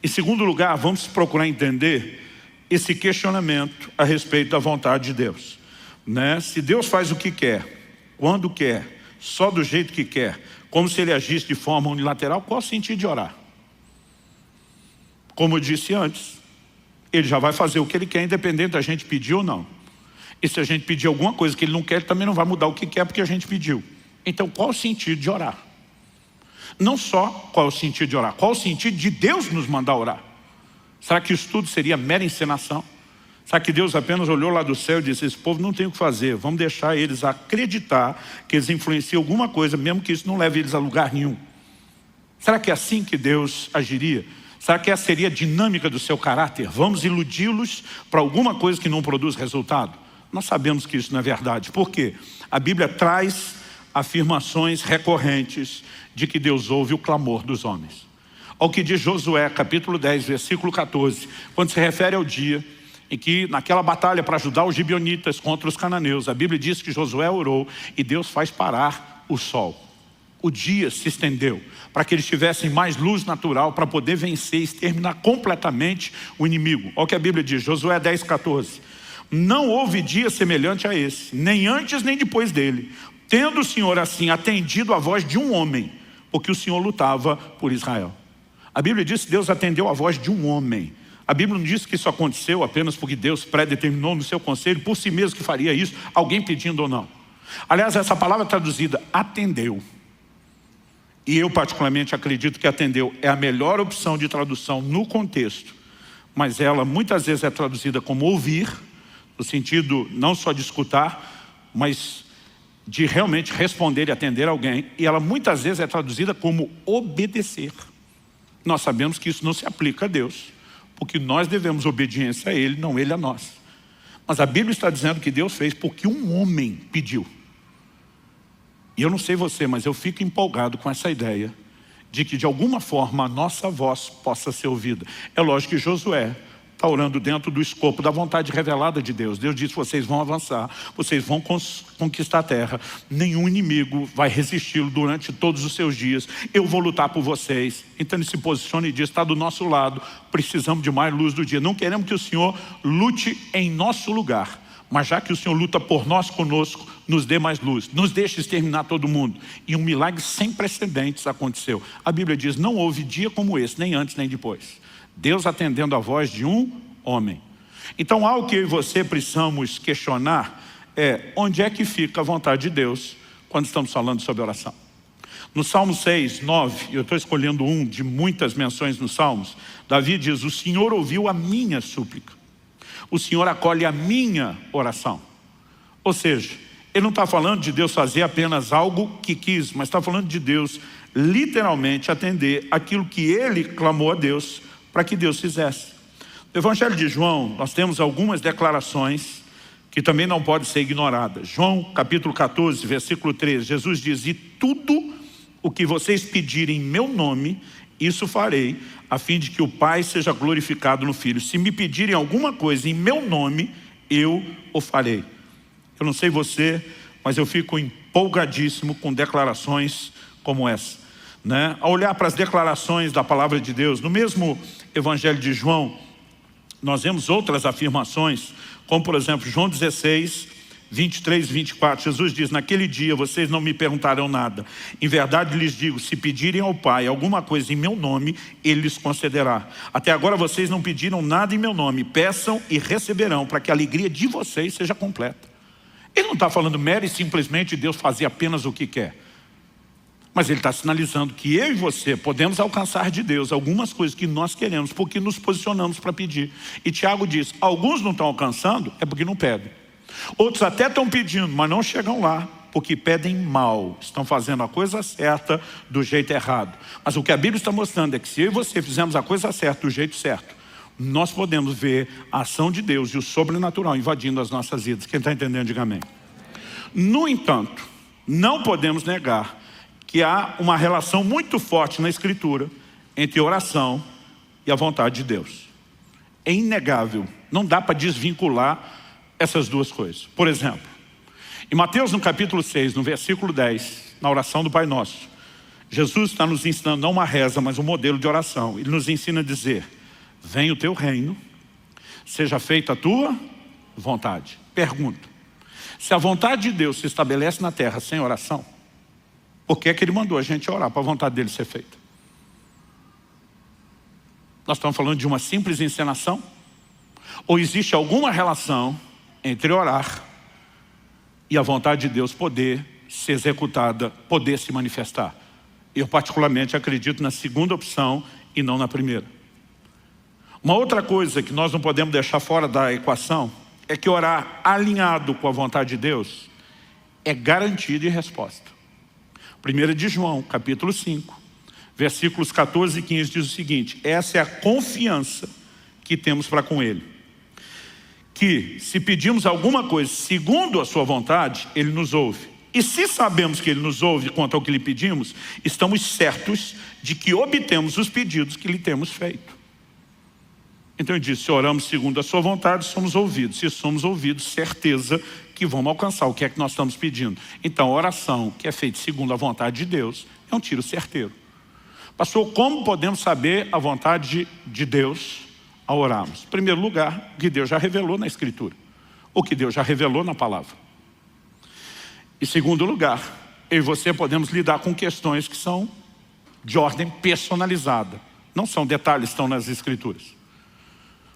Em segundo lugar, vamos procurar entender esse questionamento a respeito da vontade de Deus, né? Se Deus faz o que quer, quando quer, só do jeito que quer, como se ele agisse de forma unilateral, qual o sentido de orar? Como eu disse antes, ele já vai fazer o que ele quer, independente da gente pedir ou não. E se a gente pedir alguma coisa que ele não quer, ele também não vai mudar o que quer porque a gente pediu. Então qual o sentido de orar? Não só qual o sentido de orar, qual o sentido de Deus nos mandar orar? Será que isso tudo seria mera encenação? Será que Deus apenas olhou lá do céu e disse: esse povo não tem o que fazer, vamos deixar eles acreditar que eles influenciam alguma coisa, mesmo que isso não leve eles a lugar nenhum? Será que é assim que Deus agiria? Será que essa seria a dinâmica do seu caráter? Vamos iludi-los para alguma coisa que não produz resultado? Nós sabemos que isso não é verdade. Por quê? A Bíblia traz afirmações recorrentes de que Deus ouve o clamor dos homens. Ao que diz Josué, capítulo 10, versículo 14, quando se refere ao dia em que, naquela batalha para ajudar os gibeonitas contra os cananeus, a Bíblia diz que Josué orou e Deus faz parar o sol. O dia se estendeu para que eles tivessem mais luz natural para poder vencer e exterminar completamente o inimigo. Olha o que a Bíblia diz, Josué 10, 14. Não houve dia semelhante a esse, nem antes nem depois dele, tendo o Senhor assim atendido a voz de um homem, porque o Senhor lutava por Israel. A Bíblia diz que Deus atendeu a voz de um homem. A Bíblia não diz que isso aconteceu apenas porque Deus predeterminou no seu conselho por si mesmo que faria isso, alguém pedindo ou não. Aliás, essa palavra traduzida, atendeu. E eu particularmente acredito que atendeu é a melhor opção de tradução no contexto. Mas ela muitas vezes é traduzida como ouvir, no sentido não só de escutar, mas de realmente responder e atender alguém. E ela muitas vezes é traduzida como obedecer. Nós sabemos que isso não se aplica a Deus, porque nós devemos obediência a Ele, não Ele a nós. Mas a Bíblia está dizendo que Deus fez porque um homem pediu. E eu não sei você, mas eu fico empolgado com essa ideia de que de alguma forma a nossa voz possa ser ouvida. É lógico que Josué está orando dentro do escopo da vontade revelada de Deus. Deus disse: vocês vão avançar, vocês vão conquistar a terra, nenhum inimigo vai resisti-lo durante todos os seus dias, eu vou lutar por vocês. Então ele se posiciona e diz: está do nosso lado, precisamos de mais luz do dia, não queremos que o Senhor lute em nosso lugar, mas já que o Senhor luta por nós conosco, nos dê mais luz, nos deixe exterminar todo mundo. E um milagre sem precedentes aconteceu. A Bíblia diz: não houve dia como esse, nem antes nem depois. Deus atendendo a voz de um homem. Então algo que eu e você precisamos questionar é: onde é que fica a vontade de Deus quando estamos falando sobre oração? No Salmo 6, 9, eu estou escolhendo um de muitas menções nos Salmos, Davi diz: o Senhor ouviu a minha súplica, o Senhor acolhe a minha oração. Ou seja, ele não está falando de Deus fazer apenas algo que quis, mas está falando de Deus literalmente atender aquilo que ele clamou a Deus para que Deus fizesse. No Evangelho de João, nós temos algumas declarações que também não podem ser ignoradas. João capítulo 14, versículo 13, Jesus diz: e tudo o que vocês pedirem em meu nome, isso farei, a fim de que o Pai seja glorificado no Filho. Se me pedirem alguma coisa em meu nome, eu o farei. Eu não sei você, mas eu fico empolgadíssimo com declarações como essa, né? Ao olhar para as declarações da palavra de Deus, no mesmo Evangelho de João, nós vemos outras afirmações, como por exemplo João 16, 23 e 24, Jesus diz: naquele dia vocês não me perguntarão nada. Em verdade lhes digo, se pedirem ao Pai alguma coisa em meu nome, Ele lhes concederá. Até agora vocês não pediram nada em meu nome. Peçam e receberão, para que a alegria de vocês seja completa. Ele não está falando mero e simplesmente Deus fazer apenas o que quer. Mas Ele está sinalizando que eu e você podemos alcançar de Deus algumas coisas que nós queremos, porque nos posicionamos para pedir. E Tiago diz, alguns não estão alcançando, é porque não pedem. Outros até estão pedindo, mas não chegam lá, porque pedem mal. Estão fazendo a coisa certa do jeito errado. Mas o que a Bíblia está mostrando é que se eu e você fizermos a coisa certa do jeito certo, nós podemos ver a ação de Deus e o sobrenatural invadindo as nossas vidas. Quem está entendendo, diga amém. No entanto, não podemos negar que há uma relação muito forte na Escritura entre oração e a vontade de Deus. É inegável, não dá para desvincular essas duas coisas. Por exemplo, em Mateus no capítulo 6, no versículo 10, na oração do Pai Nosso, Jesus está nos ensinando não uma reza, mas um modelo de oração. Ele nos ensina a dizer, venha o teu reino, seja feita a tua vontade. Pergunta, se a vontade de Deus se estabelece na terra sem oração, por que é que Ele mandou a gente orar para a vontade dEle ser feita? Nós estamos falando de uma simples encenação? Ou existe alguma relação entre orar e a vontade de Deus poder ser executada, poder se manifestar? Eu particularmente acredito na segunda opção e não na primeira. Uma outra coisa que nós não podemos deixar fora da equação é que orar alinhado com a vontade de Deus é garantia de resposta. 1 de João, capítulo 5, versículos 14 e 15 diz o seguinte, essa é a confiança que temos para com Ele. Que se pedimos alguma coisa segundo a sua vontade, Ele nos ouve. E se sabemos que Ele nos ouve quanto ao que lhe pedimos, estamos certos de que obtemos os pedidos que lhe temos feito. Então ele diz, se oramos segundo a sua vontade, somos ouvidos. Se somos ouvidos, certeza que vamos alcançar o que é que nós estamos pedindo. Então a oração que é feita segundo a vontade de Deus é um tiro certeiro. Pastor, como podemos saber a vontade de Deus ao orarmos? Em primeiro lugar, o que Deus já revelou na Escritura. O que Deus já revelou na palavra. Em segundo lugar, eu e você podemos lidar com questões que são de ordem personalizada. Não são detalhes que estão nas Escrituras.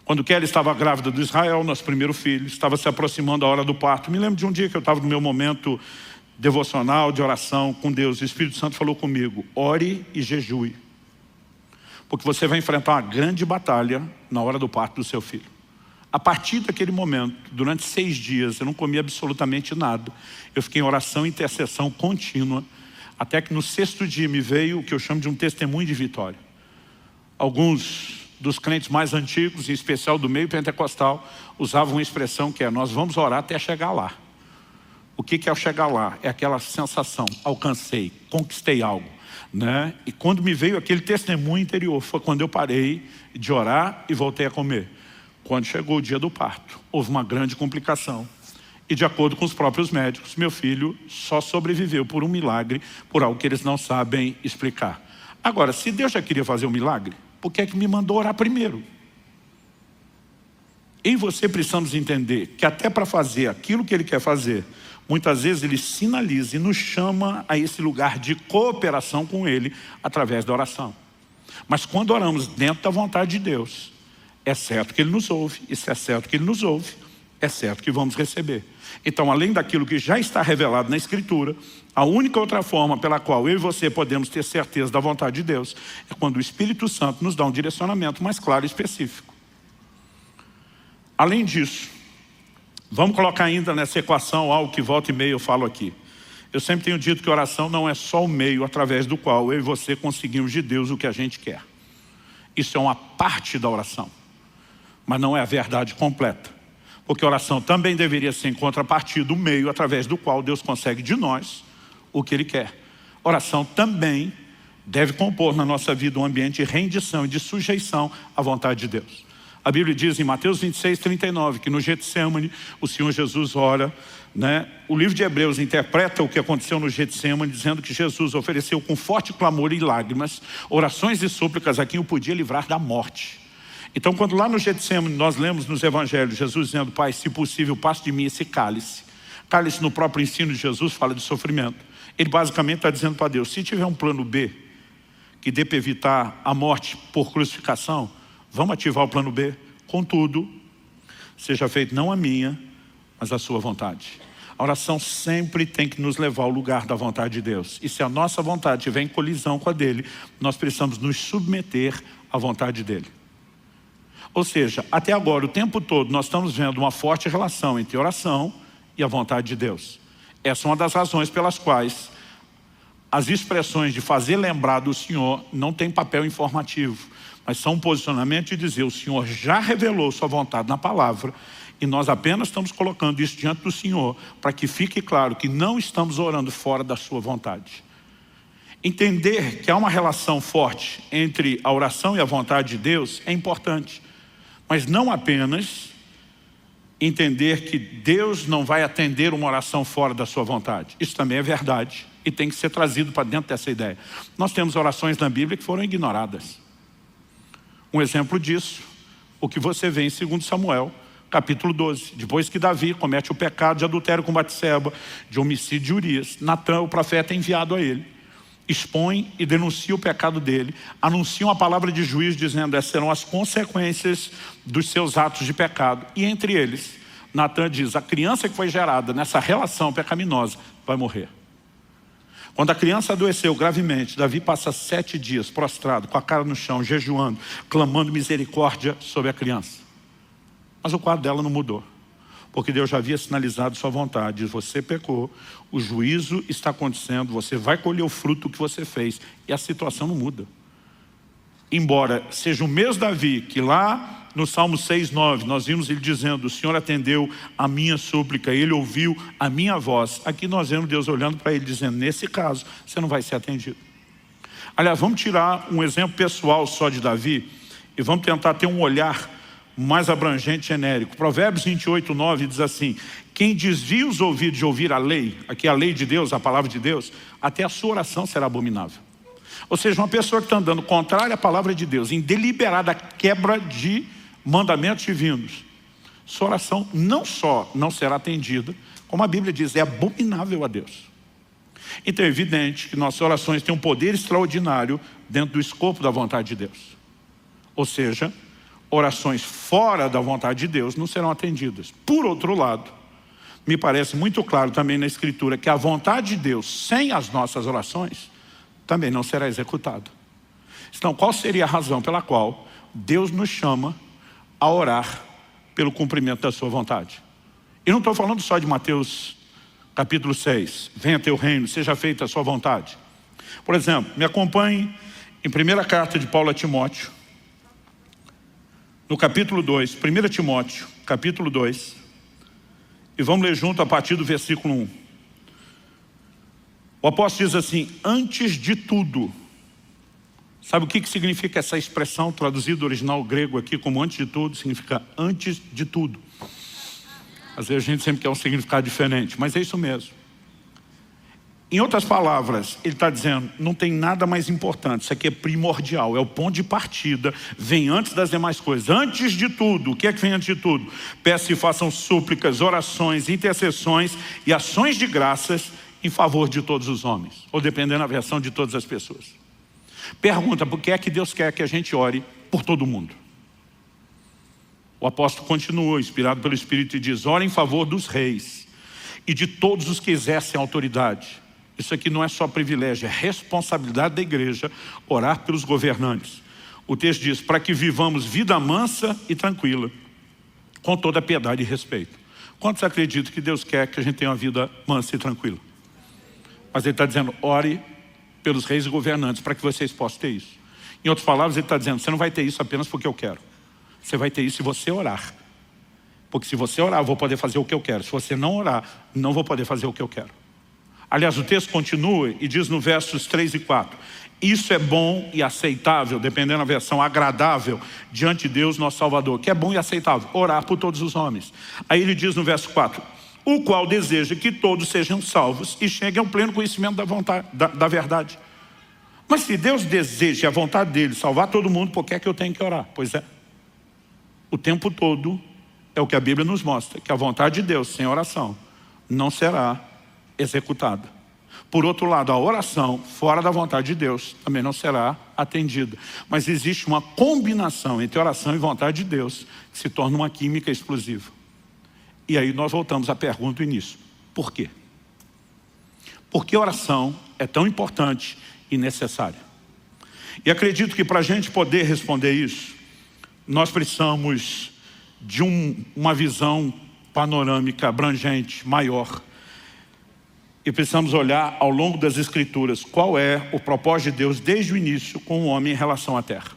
Quando Kelly estava grávida do Israel, nosso primeiro filho, estava se aproximando a hora do parto. Me lembro de um dia que eu estava no meu momento devocional, de oração com Deus. O Espírito Santo falou comigo, ore e jejue. Porque você vai enfrentar uma grande batalha na hora do parto do seu filho. A partir daquele momento, durante 6 dias, eu não comi absolutamente nada. Eu fiquei em oração e intercessão contínua, até que no 6º dia me veio o que eu chamo de um testemunho de vitória. Alguns dos crentes mais antigos, em especial do meio pentecostal, usavam uma expressão que é, nós vamos orar até chegar lá. O que é o chegar lá? É aquela sensação, alcancei, conquistei algo, né? E quando me veio aquele testemunho interior, foi quando eu parei de orar e voltei a comer. Quando chegou o dia do parto, houve uma grande complicação. E de acordo com os próprios médicos, meu filho só sobreviveu por um milagre, por algo que eles não sabem explicar. Agora, se Deus já queria fazer um milagre, por que é que me mandou orar primeiro? Eu e você precisamos entender que até para fazer aquilo que Ele quer fazer, muitas vezes Ele sinaliza e nos chama a esse lugar de cooperação com Ele através da oração. Mas quando oramos dentro da vontade de Deus, é certo que Ele nos ouve. E se é certo que Ele nos ouve, é certo que vamos receber. Então, além daquilo que já está revelado na Escritura, a única outra forma pela qual eu e você podemos ter certeza da vontade de Deus é quando o Espírito Santo nos dá um direcionamento mais claro e específico. Além disso, vamos colocar ainda nessa equação algo que volta e meia eu falo aqui. Eu sempre tenho dito que oração não é só o meio através do qual eu e você conseguimos de Deus o que a gente quer. Isso é uma parte da oração, mas não é a verdade completa. Porque a oração também deveria ser em contrapartida do meio através do qual Deus consegue de nós o que Ele quer. Oração também deve compor na nossa vida um ambiente de rendição e de sujeição à vontade de Deus. A Bíblia diz em Mateus 26, 39, que no Getsêmani o Senhor Jesus ora, né? O livro de Hebreus interpreta o que aconteceu no Getsêmani, dizendo que Jesus ofereceu com forte clamor e lágrimas, orações e súplicas a quem o podia livrar da morte. Então, quando lá no Getsêmani nós lemos nos evangelhos Jesus dizendo, Pai, se possível, passe de mim esse cálice. Cálice, no próprio ensino de Jesus, fala de sofrimento. Ele basicamente está dizendo para Deus, se tiver um plano B, que dê para evitar a morte por crucificação, vamos ativar o plano B. Contudo, seja feito não a minha, mas a sua vontade. A oração sempre tem que nos levar ao lugar da vontade de Deus. E se a nossa vontade estiver em colisão com a dele, nós precisamos nos submeter à vontade dele. Ou seja, até agora, o tempo todo, nós estamos vendo uma forte relação entre oração e a vontade de Deus. Essa é uma das razões pelas quais as expressões de fazer lembrar do Senhor não tem papel informativo, mas são um posicionamento de dizer, o Senhor já revelou sua vontade na palavra, e nós apenas estamos colocando isso diante do Senhor, para que fique claro que não estamos orando fora da sua vontade. Entender que há uma relação forte entre a oração e a vontade de Deus é importante, mas não apenas entender que Deus não vai atender uma oração fora da sua vontade. Isso também é verdade e tem que ser trazido para dentro dessa ideia. Nós temos orações na Bíblia que foram ignoradas. Um exemplo disso, o que você vê em 2 Samuel, capítulo 12. Depois que Davi comete o pecado de adultério com Batseba, de homicídio de Urias, Natã, o profeta, é enviado a ele. Expõe e denuncia o pecado dele, anuncia uma palavra de juízo dizendo essas serão as consequências dos seus atos de pecado. E entre eles, Natã diz, a criança que foi gerada nessa relação pecaminosa vai morrer. Quando a criança adoeceu gravemente, Davi passa 7 dias prostrado, com a cara no chão, jejuando, clamando misericórdia sobre a criança. Mas o quadro dela não mudou, porque Deus já havia sinalizado sua vontade. Diz, você pecou, o juízo está acontecendo, você vai colher o fruto que você fez, e a situação não muda. Embora seja o mesmo Davi, que lá no Salmo 6:9, nós vimos ele dizendo, o Senhor atendeu a minha súplica, ele ouviu a minha voz. Aqui nós vemos Deus olhando para ele dizendo, nesse caso, você não vai ser atendido. Aliás, vamos tirar um exemplo pessoal só de Davi, e vamos tentar ter um olhar mais abrangente, genérico. Provérbios 28:9 diz assim, quem desvia os ouvidos de ouvir a lei, aqui a lei de Deus, a palavra de Deus, até a sua oração será abominável. Ou seja, uma pessoa que está andando contrária à palavra de Deus, em deliberada quebra de mandamentos divinos, sua oração não só não será atendida, como a Bíblia diz, é abominável a Deus. Então é evidente que nossas orações têm um poder extraordinário dentro do escopo da vontade de Deus. Ou seja, orações fora da vontade de Deus não serão atendidas. Por outro lado, me parece muito claro também na Escritura que a vontade de Deus, sem as nossas orações, também não será executada. Então, qual seria a razão pela qual Deus nos chama a orar pelo cumprimento da sua vontade? E não estou falando só de Mateus capítulo 6, venha teu reino, seja feita a sua vontade. Por exemplo, me acompanhe em 1ª carta de Paulo a Timóteo, no capítulo 2, 1 Timóteo, capítulo 2, e vamos ler junto a partir do versículo 1. O apóstolo diz assim, antes de tudo. Sabe o que significa essa expressão, traduzida do original grego aqui como antes de tudo? Significa antes de tudo. Às vezes a gente sempre quer um significado diferente, mas é isso mesmo. Em outras palavras, ele está dizendo, não tem nada mais importante, isso aqui é primordial, é o ponto de partida, vem antes das demais coisas. Antes de tudo, o que é que vem antes de tudo? Peço e façam súplicas, orações, intercessões e ações de graças em favor de todos os homens, ou dependendo da versão de todas as pessoas. Pergunta, por que é que Deus quer que a gente ore por todo mundo? O apóstolo continua, inspirado pelo Espírito, e diz, ore em favor dos reis e de todos os que exercem autoridade. Isso aqui não é só privilégio, é responsabilidade da igreja orar pelos governantes. O texto diz, para que vivamos vida mansa e tranquila, com toda piedade e respeito. Quantos acreditam que Deus quer que a gente tenha uma vida mansa e tranquila? Mas ele está dizendo, ore pelos reis e governantes, para que vocês possam ter isso. Em outras palavras, ele está dizendo, você não vai ter isso apenas porque eu quero. Você vai ter isso se você orar. Porque se você orar, eu vou poder fazer o que eu quero. Se você não orar, não vou poder fazer o que eu quero. Aliás, o texto continua e diz no versos 3 e 4. Isso é bom e aceitável, dependendo da versão, agradável, diante de Deus, nosso Salvador. Que é bom e aceitável, orar por todos os homens. Aí ele diz no verso 4. O qual deseja que todos sejam salvos e cheguem ao pleno conhecimento da vontade, da verdade. Mas se Deus deseja a vontade dele salvar todo mundo, por que é que eu tenho que orar? Pois é. O tempo todo é o que a Bíblia nos mostra, que a vontade de Deus sem oração não será executada. Por outro lado, a oração fora da vontade de Deus também não será atendida. Mas existe uma combinação entre oração e vontade de Deus que se torna uma química explosiva. E aí nós voltamos à pergunta do início. Por quê? Por que a oração é tão importante e necessária? E acredito que para a gente poder responder isso, nós precisamos de uma visão panorâmica, abrangente, maior. E precisamos olhar ao longo das Escrituras qual é o propósito de Deus desde o início com o homem em relação à terra.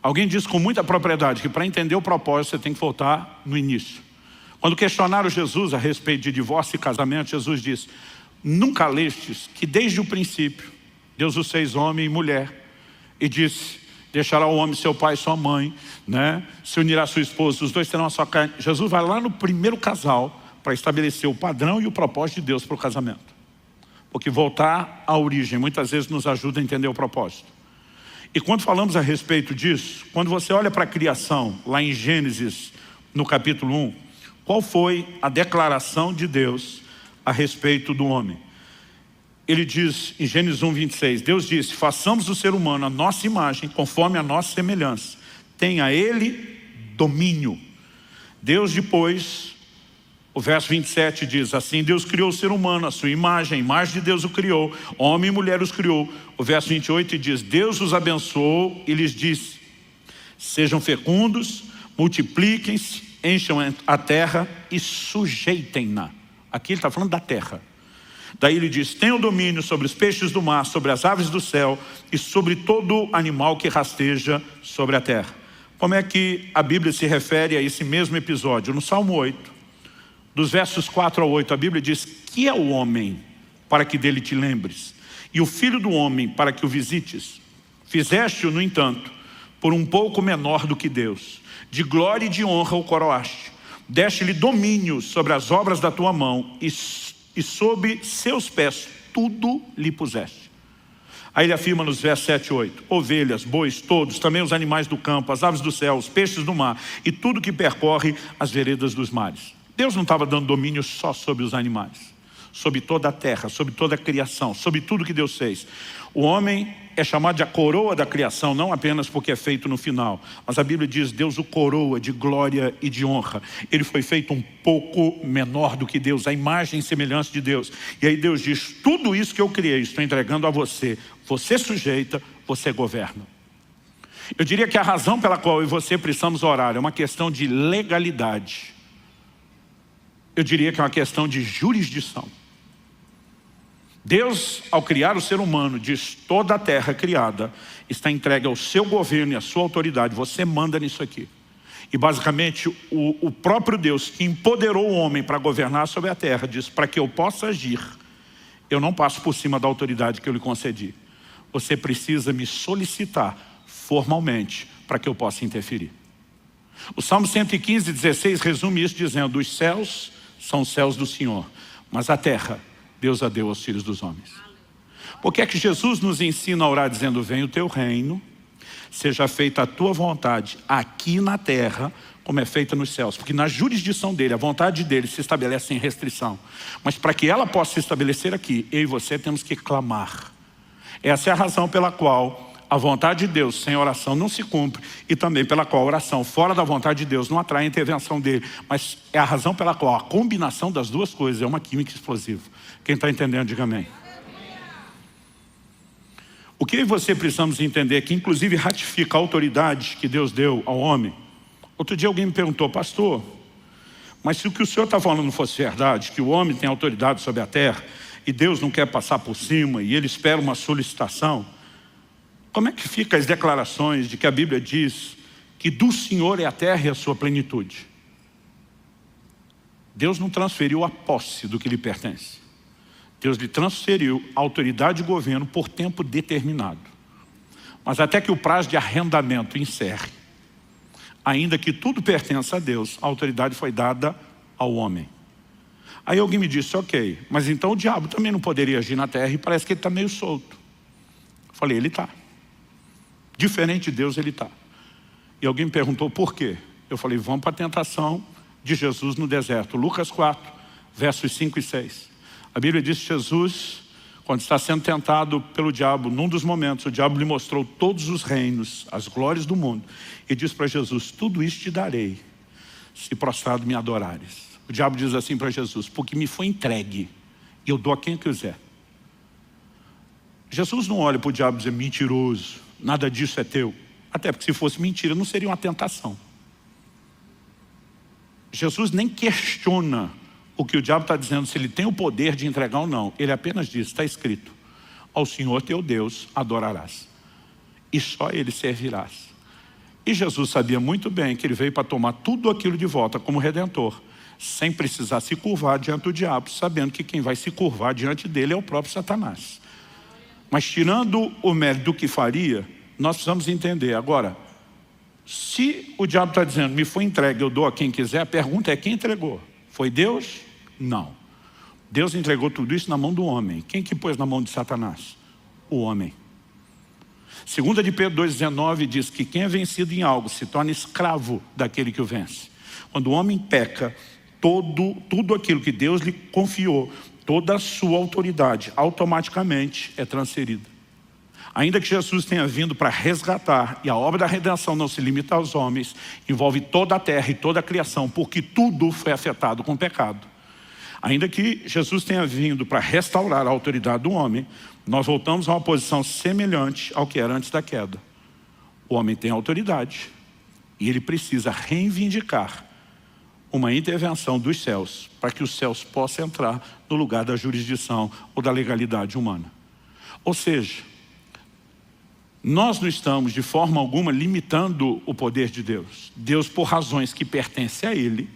Alguém diz com muita propriedade que para entender o propósito você tem que voltar no início. Quando questionaram Jesus a respeito de divórcio e casamento, Jesus disse: nunca lestes que desde o princípio Deus os fez homem e mulher, e disse: deixará o homem seu pai e sua mãe, né? Se unirá a sua esposa, os dois terão a sua carne. Jesus vai lá no primeiro casal para estabelecer o padrão e o propósito de Deus para o casamento. Porque voltar à origem muitas vezes nos ajuda a entender o propósito. E quando falamos a respeito disso, quando você olha para a criação, lá em Gênesis, no capítulo 1, qual foi a declaração de Deus a respeito do homem? Ele diz em Gênesis 1, 26, Deus disse: façamos o ser humano a nossa imagem, conforme a nossa semelhança. Tenha ele domínio. Deus depois, o verso 27 diz assim: Deus criou o ser humano, a sua imagem, a imagem de Deus o criou, homem e mulher os criou. O verso 28 diz: Deus os abençoou e lhes disse: sejam fecundos, multipliquem-se, encham a terra e sujeitem-na. Aqui ele está falando da terra. Daí ele diz: tenham domínio sobre os peixes do mar, sobre as aves do céu e sobre todo animal que rasteja sobre a terra. Como é que a Bíblia se refere a esse mesmo episódio? No Salmo 8, dos versos 4 ao 8, a Bíblia diz: que é o homem para que dele te lembres, e o filho do homem para que o visites? Fizeste-o, no entanto, por um pouco menor do que Deus. De glória e de honra o coroaste. Deste-lhe domínio sobre as obras da tua mão, e sob seus pés tudo lhe puseste. Aí ele afirma nos versos 7 e 8: ovelhas, bois, todos, também os animais do campo, as aves do céu, os peixes do mar, e tudo que percorre as veredas dos mares. Deus não estava dando domínio só sobre os animais, sobre toda a terra, sobre toda a criação, sobre tudo que Deus fez. O homem é chamado de a coroa da criação, não apenas porque é feito no final, mas a Bíblia diz: Deus o coroa de glória e de honra. Ele foi feito um pouco menor do que Deus, a imagem e semelhança de Deus. E aí Deus diz: tudo isso que eu criei, estou entregando a você. Você sujeita, você governa. Eu diria que a razão pela qual eu e você precisamos orar é uma questão de legalidade. Eu diria que é uma questão de jurisdição. Deus, ao criar o ser humano, diz: toda a terra criada está entregue ao seu governo e à sua autoridade. Você manda nisso aqui. E basicamente o próprio Deus que empoderou o homem para governar sobre a terra diz: para que eu possa agir, eu não passo por cima da autoridade que eu lhe concedi. Você precisa me solicitar formalmente para que eu possa interferir. O Salmo 115, 16 resume isso dizendo: os céus são os céus do Senhor, mas a terra Deus a deu aos filhos dos homens. Por que é que Jesus nos ensina a orar dizendo: venha o teu reino, seja feita a tua vontade aqui na terra como é feita nos céus? Porque na jurisdição dele, a vontade dele se estabelece sem restrição. Mas para que ela possa se estabelecer aqui, eu e você temos que clamar. Essa é a razão pela qual a vontade de Deus sem oração não se cumpre, e também pela qual a oração fora da vontade de Deus não atrai a intervenção dele. Mas é a razão pela qual a combinação das duas coisas é uma química explosiva. Quem está entendendo, diga amém. O que você precisamos entender é que inclusive ratifica a autoridade que Deus deu ao homem. Outro dia alguém me perguntou: pastor, mas se o que o senhor está falando fosse verdade, que o homem tem autoridade sobre a terra e Deus não quer passar por cima e ele espera uma solicitação, como é que fica as declarações de que a Bíblia diz que do Senhor é a terra e a sua plenitude? Deus não transferiu a posse do que lhe pertence. Deus lhe transferiu a autoridade de governo por tempo determinado. Mas até que o prazo de arrendamento encerre, ainda que tudo pertença a Deus, a autoridade foi dada ao homem. Aí alguém me disse: ok, mas então o diabo também não poderia agir na terra, e parece que ele está meio solto. Eu falei: ele está. Diferente de Deus, ele está. E alguém me perguntou por quê? Eu falei: vamos para a tentação de Jesus no deserto. Lucas 4, versos 5 e 6. A Bíblia diz que Jesus, quando está sendo tentado pelo diabo, num dos momentos, o diabo lhe mostrou todos os reinos, as glórias do mundo, e diz para Jesus, tudo isso te darei, se prostrado me adorares. O diabo diz assim para Jesus, porque me foi entregue, e eu dou a quem quiser. Jesus não olha para o diabo e diz, mentiroso, nada disso é teu. Até porque se fosse mentira, não seria uma tentação. Jesus nem questiona o que o diabo está dizendo, se ele tem o poder de entregar ou não. Ele apenas diz, está escrito, ao Senhor teu Deus adorarás, e só Ele servirás. E Jesus sabia muito bem que Ele veio para tomar tudo aquilo de volta como Redentor, sem precisar se curvar diante do diabo, sabendo que quem vai se curvar diante dele é o próprio Satanás. Mas tirando o mérito do que faria, nós precisamos entender. Agora, se o diabo está dizendo, me foi entregue, eu dou a quem quiser, a pergunta é quem entregou? Foi Deus? Não. Deus entregou tudo isso na mão do homem. Quem que pôs na mão de Satanás? O homem. 2 de Pedro 2,19 diz que quem é vencido em algo se torna escravo daquele que o vence. Quando o homem peca, tudo aquilo que Deus lhe confiou, toda a sua autoridade automaticamente é transferida. Ainda que Jesus tenha vindo para resgatar, e a obra da redenção não se limita aos homens, envolve toda a terra e toda a criação, porque tudo foi afetado com o pecado. Ainda que Jesus tenha vindo para restaurar a autoridade do homem, nós voltamos a uma posição semelhante ao que era antes da queda. O homem tem autoridade, e ele precisa reivindicar uma intervenção dos céus, para que os céus possam entrar no lugar da jurisdição ou da legalidade humana. Ou seja, nós não estamos de forma alguma limitando o poder de Deus. Deus, por razões que pertencem a Ele,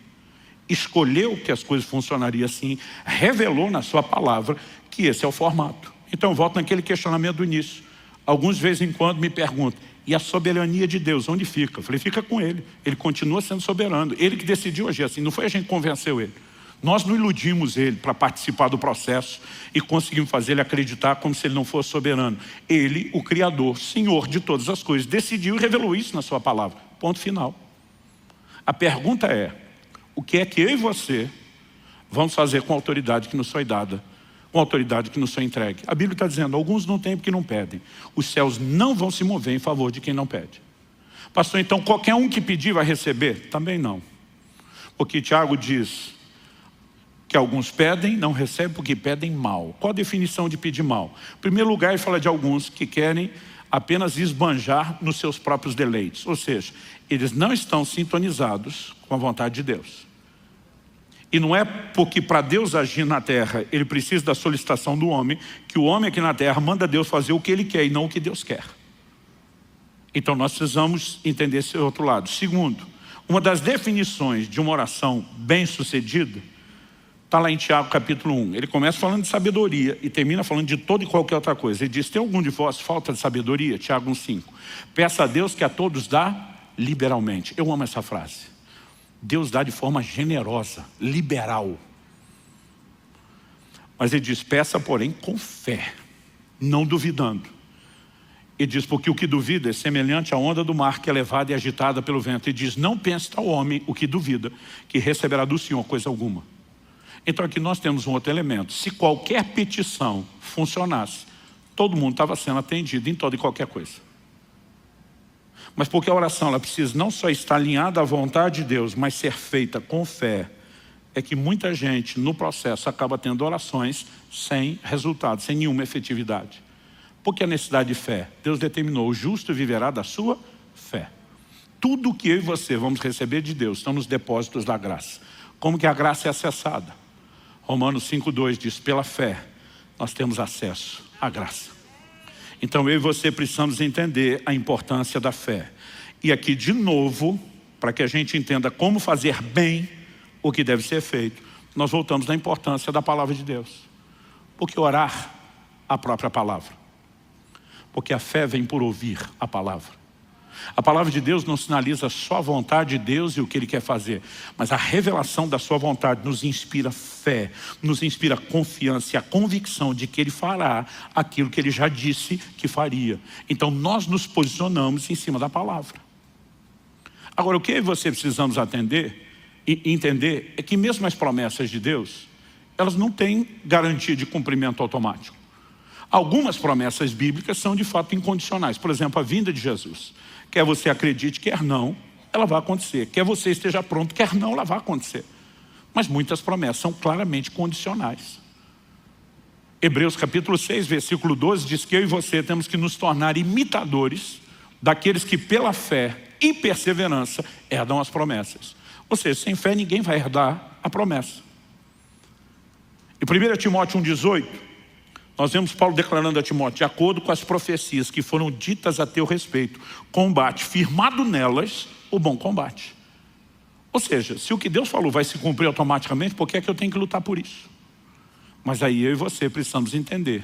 escolheu que as coisas funcionariam assim, revelou na sua palavra que esse é o formato. Então eu volto naquele questionamento do início. Alguns de vez em quando me perguntam, e a soberania de Deus, onde fica? Eu falei, fica com Ele. Ele continua sendo soberano. Ele que decidiu agir assim, não foi a gente que convenceu Ele. Nós não iludimos Ele para participar do processo e conseguimos fazer Ele acreditar como se Ele não fosse soberano. Ele, o Criador, Senhor de todas as coisas, decidiu e revelou isso na sua palavra. Ponto final. A pergunta é, o que é que eu e você vamos fazer com a autoridade que nos foi dada, com a autoridade que nos foi entregue? A Bíblia está dizendo, alguns não têm porque não pedem. Os céus não vão se mover em favor de quem não pede. Pastor, então qualquer um que pedir vai receber? Também não. Porque Tiago diz que alguns pedem, não recebem porque pedem mal. Qual a definição de pedir mal? Em primeiro lugar, ele fala de alguns que querem apenas esbanjar nos seus próprios deleites. Ou seja, eles não estão sintonizados com a vontade de Deus. E não é porque para Deus agir na terra, ele precisa da solicitação do homem, que o homem aqui na terra manda Deus fazer o que ele quer e não o que Deus quer. Então nós precisamos entender esse outro lado. Segundo, uma das definições de uma oração bem-sucedida está lá em Tiago capítulo 1. Ele começa falando de sabedoria e termina falando de toda e qualquer outra coisa. Ele diz, tem algum de vós falta de sabedoria? Tiago 1,5. Peça a Deus que a todos dá liberalmente. Eu amo essa frase. Deus dá de forma generosa, liberal. Mas ele diz, peça porém com fé, não duvidando. Ele diz, porque o que duvida é semelhante à onda do mar que é levada e agitada pelo vento. Ele diz, não pense tal homem, o que duvida, que receberá do Senhor coisa alguma. Então aqui nós temos um outro elemento. Se qualquer petição funcionasse, todo mundo estava sendo atendido em toda e qualquer coisa. Mas porque a oração ela precisa não só estar alinhada à vontade de Deus, mas ser feita com fé, é que muita gente no processo acaba tendo orações sem resultado, sem nenhuma efetividade. Porque a necessidade de fé, Deus determinou, o justo viverá da sua fé. Tudo que eu e você vamos receber de Deus estão nos depósitos da graça. Como que a graça é acessada? Romanos 5,2 diz, pela fé nós temos acesso à graça. Então eu e você precisamos entender a importância da fé. E aqui de novo, para que a gente entenda como fazer bem o que deve ser feito, nós voltamos na importância da palavra de Deus. Porque orar a própria palavra. Porque a fé vem por ouvir a palavra. A palavra de Deus não sinaliza só a vontade de Deus e o que Ele quer fazer, mas a revelação da sua vontade nos inspira fé, nos inspira confiança e a convicção de que Ele fará aquilo que Ele já disse que faria. Então nós nos posicionamos em cima da palavra. Agora o que você precisamos atender e entender é que mesmo as promessas de Deus, elas não têm garantia de cumprimento automático. Algumas promessas bíblicas são de fato incondicionais. Por exemplo, a vinda de Jesus. Quer você acredite, quer não, ela vai acontecer. Quer você esteja pronto, quer não, ela vai acontecer. Mas muitas promessas são claramente condicionais. Hebreus capítulo 6, versículo 12, diz que eu e você temos que nos tornar imitadores daqueles que pela fé e perseverança herdam as promessas. Ou seja, sem fé ninguém vai herdar a promessa. Em 1 Timóteo 1,18, nós vemos Paulo declarando a Timóteo: de acordo com as profecias que foram ditas a teu respeito, combate firmado nelas o bom combate. Ou seja, se o que Deus falou vai se cumprir automaticamente, por que é que eu tenho que lutar por isso? Mas aí eu e você precisamos entender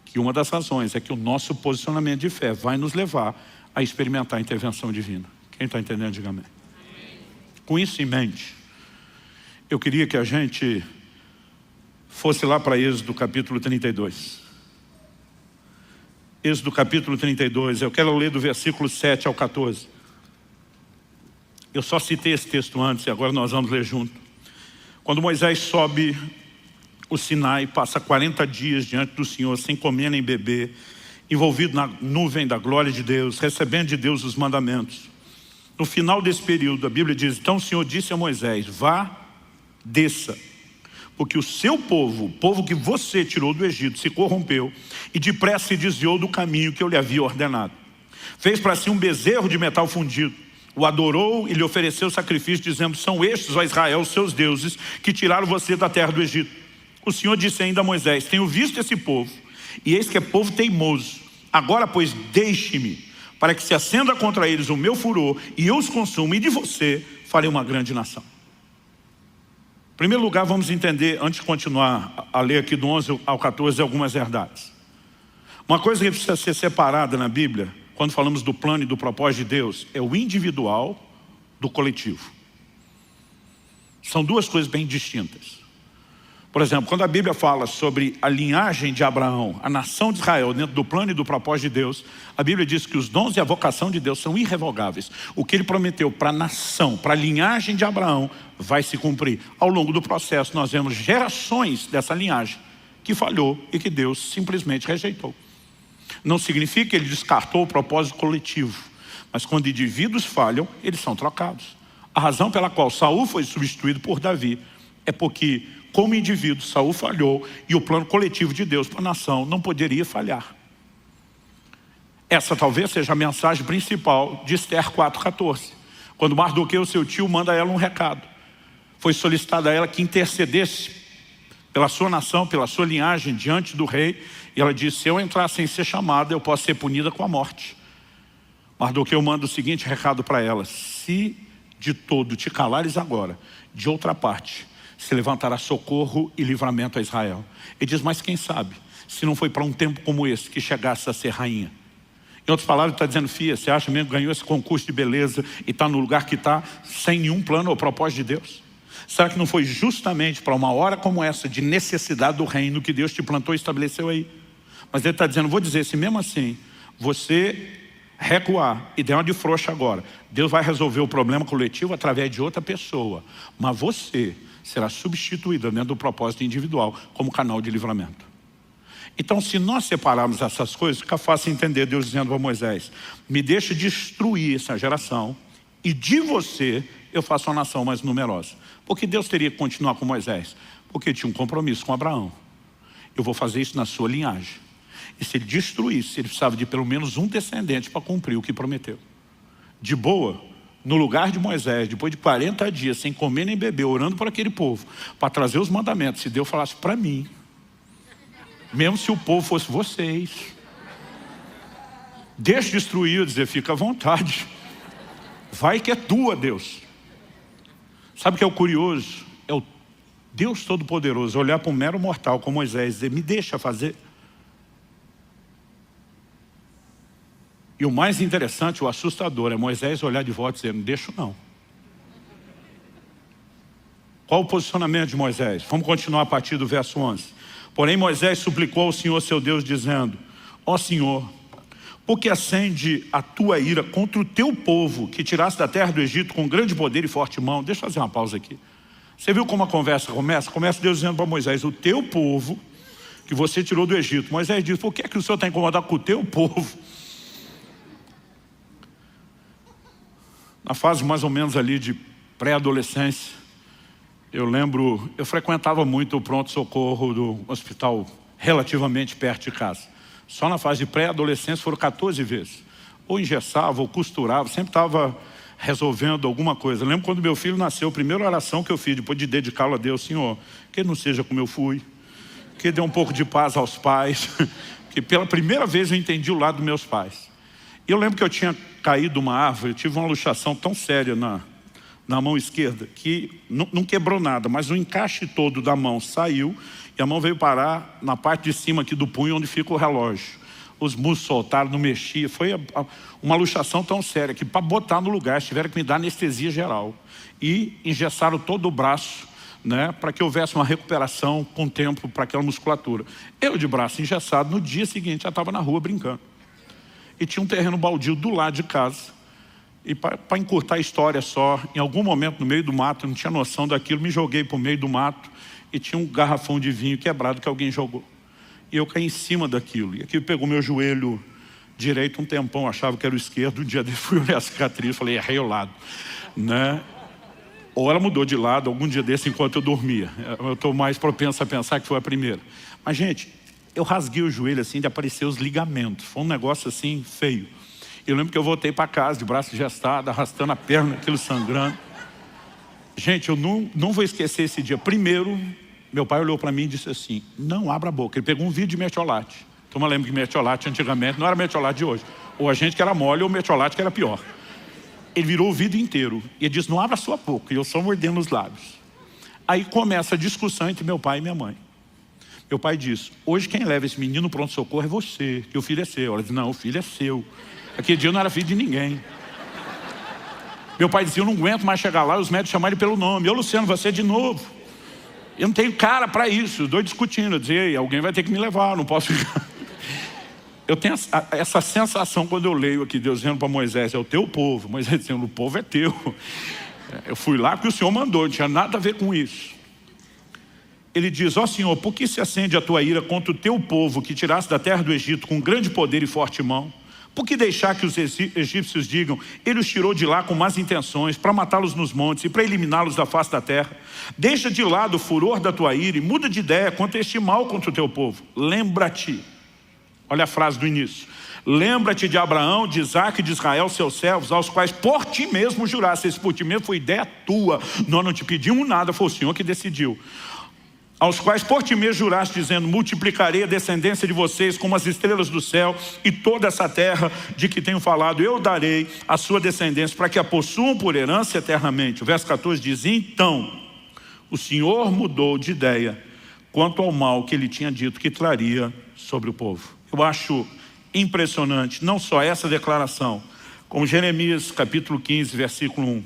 que uma das razões é que o nosso posicionamento de fé vai nos levar a experimentar a intervenção divina. Quem está entendendo, diga amém. Com isso em mente, eu queria que a gente fosse lá para Êxodo capítulo 32. Êxodo capítulo 32, eu quero ler do versículo 7 ao 14. Eu só citei esse texto antes e agora nós vamos ler junto. Quando Moisés sobe o Sinai, passa 40 dias diante do Senhor, sem comer nem beber, envolvido na nuvem da glória de Deus, recebendo de Deus os mandamentos. No final desse período, a Bíblia diz: então o Senhor disse a Moisés: vá, desça, porque o seu povo, o povo que você tirou do Egito, se corrompeu e depressa se desviou do caminho que eu lhe havia ordenado. Fez para si um bezerro de metal fundido, o adorou e lhe ofereceu sacrifício, dizendo: são estes, ó Israel, os seus deuses, que tiraram você da terra do Egito. O Senhor disse ainda a Moisés: tenho visto esse povo, e eis que é povo teimoso. Agora, pois, deixe-me, para que se acenda contra eles o meu furor, e eu os consuma, e de você farei uma grande nação. Em primeiro lugar, vamos entender, antes de continuar a ler aqui do 11 ao 14, algumas verdades. Uma coisa que precisa ser separada na Bíblia, quando falamos do plano e do propósito de Deus, é o individual do coletivo. São duas coisas bem distintas. Por exemplo, quando a Bíblia fala sobre a linhagem de Abraão, a nação de Israel, dentro do plano e do propósito de Deus, a Bíblia diz que os dons e a vocação de Deus são irrevogáveis. O que Ele prometeu para a nação, para a linhagem de Abraão, vai se cumprir. Ao longo do processo, nós vemos gerações dessa linhagem que falhou e que Deus simplesmente rejeitou. Não significa que Ele descartou o propósito coletivo, mas quando indivíduos falham, eles são trocados. A razão pela qual Saul foi substituído por Davi é porque, como indivíduo, Saul falhou e o plano coletivo de Deus para a nação não poderia falhar. Essa talvez seja a mensagem principal de Esther 4,14. Quando Mardoqueu, seu tio, manda a ela um recado. Foi solicitado a ela que intercedesse pela sua nação, pela sua linhagem, diante do rei. E ela disse: se eu entrar sem ser chamada, eu posso ser punida com a morte. Mardoqueu manda o seguinte recado para ela: se de todo te calares agora, de outra parte se levantará socorro e livramento a Israel. Ele diz: mas quem sabe, se não foi para um tempo como esse que chegasse a ser rainha. Em outras palavras, está dizendo: filha, você acha mesmo que ganhou esse concurso de beleza e está no lugar que está, sem nenhum plano ou propósito de Deus? Será que não foi justamente para uma hora como essa, de necessidade do reino, que Deus te plantou e estabeleceu aí? Mas Ele está dizendo: vou dizer, se mesmo assim você recuar e der uma de frouxa agora, Deus vai resolver o problema coletivo através de outra pessoa, mas você será substituída dentro do propósito individual como canal de livramento. Então, se nós separarmos essas coisas, fica fácil entender Deus dizendo para Moisés: me deixa destruir essa geração e de você eu faço uma nação mais numerosa. Porque Deus teria que continuar com Moisés? Porque tinha um compromisso com Abraão. Eu vou fazer isso na sua linhagem. E se ele destruísse, ele precisava de pelo menos um descendente para cumprir o que prometeu. De boa, no lugar de Moisés, depois de 40 dias, sem comer nem beber, orando por aquele povo, para trazer os mandamentos, se Deus falasse para mim, mesmo se o povo fosse vocês, deixa destruir, eu dizer: fica à vontade, vai que é tua, Deus. Sabe o que é o curioso? É o Deus Todo-Poderoso olhar para um mero mortal como Moisés e dizer: me deixa fazer. E o mais interessante, o assustador, é Moisés olhar de volta e dizer: não deixo não. Qual o posicionamento de Moisés? Vamos continuar a partir do verso 11. Porém Moisés suplicou ao Senhor seu Deus, dizendo: ó Senhor, por que acende a tua ira contra o teu povo, que tiraste da terra do Egito com grande poder e forte mão? Deixa eu fazer uma pausa aqui. Você viu como a conversa começa? Começa Deus dizendo para Moisés, o teu povo que você tirou do Egito. Moisés diz, por que é que o Senhor está incomodado com o teu povo? Na fase mais ou menos ali de pré-adolescência, eu lembro, eu frequentava muito o pronto-socorro do hospital relativamente perto de casa. Só na fase de pré-adolescência foram 14 vezes. Ou engessava, ou costurava, sempre estava resolvendo alguma coisa. Eu lembro quando meu filho nasceu, a primeira oração que eu fiz, depois de dedicá-lo a Deus, Senhor, que ele não seja como eu fui, que dê um pouco de paz aos pais, que pela primeira vez eu entendi o lado dos meus pais. E eu lembro que eu tinha caído de uma árvore, eu tive uma luxação tão séria na mão esquerda, que não quebrou nada, mas o encaixe todo da mão saiu, e a mão veio parar na parte de cima aqui do punho, onde fica o relógio. Os músculos soltaram, não mexia. Foi uma luxação tão séria que para botar no lugar tiveram que me dar anestesia geral. E engessaram todo o braço, né, para que houvesse uma recuperação com tempo para aquela musculatura. Eu de braço engessado, no dia seguinte já estava na rua brincando. E tinha um terreno baldio do lado de casa. E para encurtar a história só, em algum momento no meio do mato, eu não tinha noção daquilo, me joguei para o meio do mato e tinha um garrafão de vinho quebrado que alguém jogou. E eu caí em cima daquilo. E aquilo pegou meu joelho direito um tempão, achava que era o esquerdo. Um dia dele fui olhar a cicatriz, falei, errei o lado. Né? Ou ela mudou de lado algum dia desse enquanto eu dormia. Eu estou mais propenso a pensar que foi a primeira. Mas, gente, eu rasguei o joelho assim de aparecer os ligamentos. Foi um negócio assim feio. Eu lembro que eu voltei para casa de braço gestado, arrastando a perna, aquilo sangrando. Gente, eu não vou esquecer esse dia. Primeiro, meu pai olhou para mim e disse assim, não abra a boca. Ele pegou um vidro de mertiolate. Então eu lembro que mertiolate antigamente não era mertiolate de hoje. Ou a gente que era mole ou mertiolate que era pior. Ele virou o vidro inteiro. E ele disse, não abra a sua boca. E eu só mordendo os lábios. Aí começa a discussão entre meu pai e minha mãe. Meu pai disse, hoje quem leva esse menino no pronto-socorro é você, que o filho é seu. Ela disse, não, o filho é seu. Aquele dia eu não era filho de ninguém. Meu pai dizia, eu não aguento mais chegar lá e os médicos chamarem ele pelo nome. Eu, Luciano, você de novo. Eu não tenho cara para isso. Os dois discutindo. Eu dizia, alguém vai ter que me levar, não posso ficar. Eu tenho essa sensação quando eu leio aqui, Deus dizendo para Moisés, é o teu povo. Moisés dizendo, o povo é teu. Eu fui lá porque o Senhor mandou, não tinha nada a ver com isso. Ele diz, ó Senhor, por que se acende a tua ira contra o teu povo que tiraste da terra do Egito com grande poder e forte mão? Por que deixar que os egípcios digam, ele os tirou de lá com más intenções, para matá-los nos montes e para eliminá-los da face da terra? Deixa de lado o furor da tua ira e muda de ideia quanto a este mal contra o teu povo. Lembra-te, olha a frase do início, lembra-te de Abraão, de Isaac e de Israel, seus servos, aos quais por ti mesmo juraste. Esse por ti mesmo foi ideia tua, nós não te pedimos nada, foi o Senhor que decidiu. Aos quais por ti mesmo juraste, dizendo, multiplicarei a descendência de vocês como as estrelas do céu, e toda essa terra de que tenho falado, eu darei a sua descendência, para que a possuam por herança eternamente. O verso 14 diz, então, o Senhor mudou de ideia quanto ao mal que ele tinha dito que traria sobre o povo. Eu acho impressionante, não só essa declaração, como Jeremias capítulo 15, versículo 1.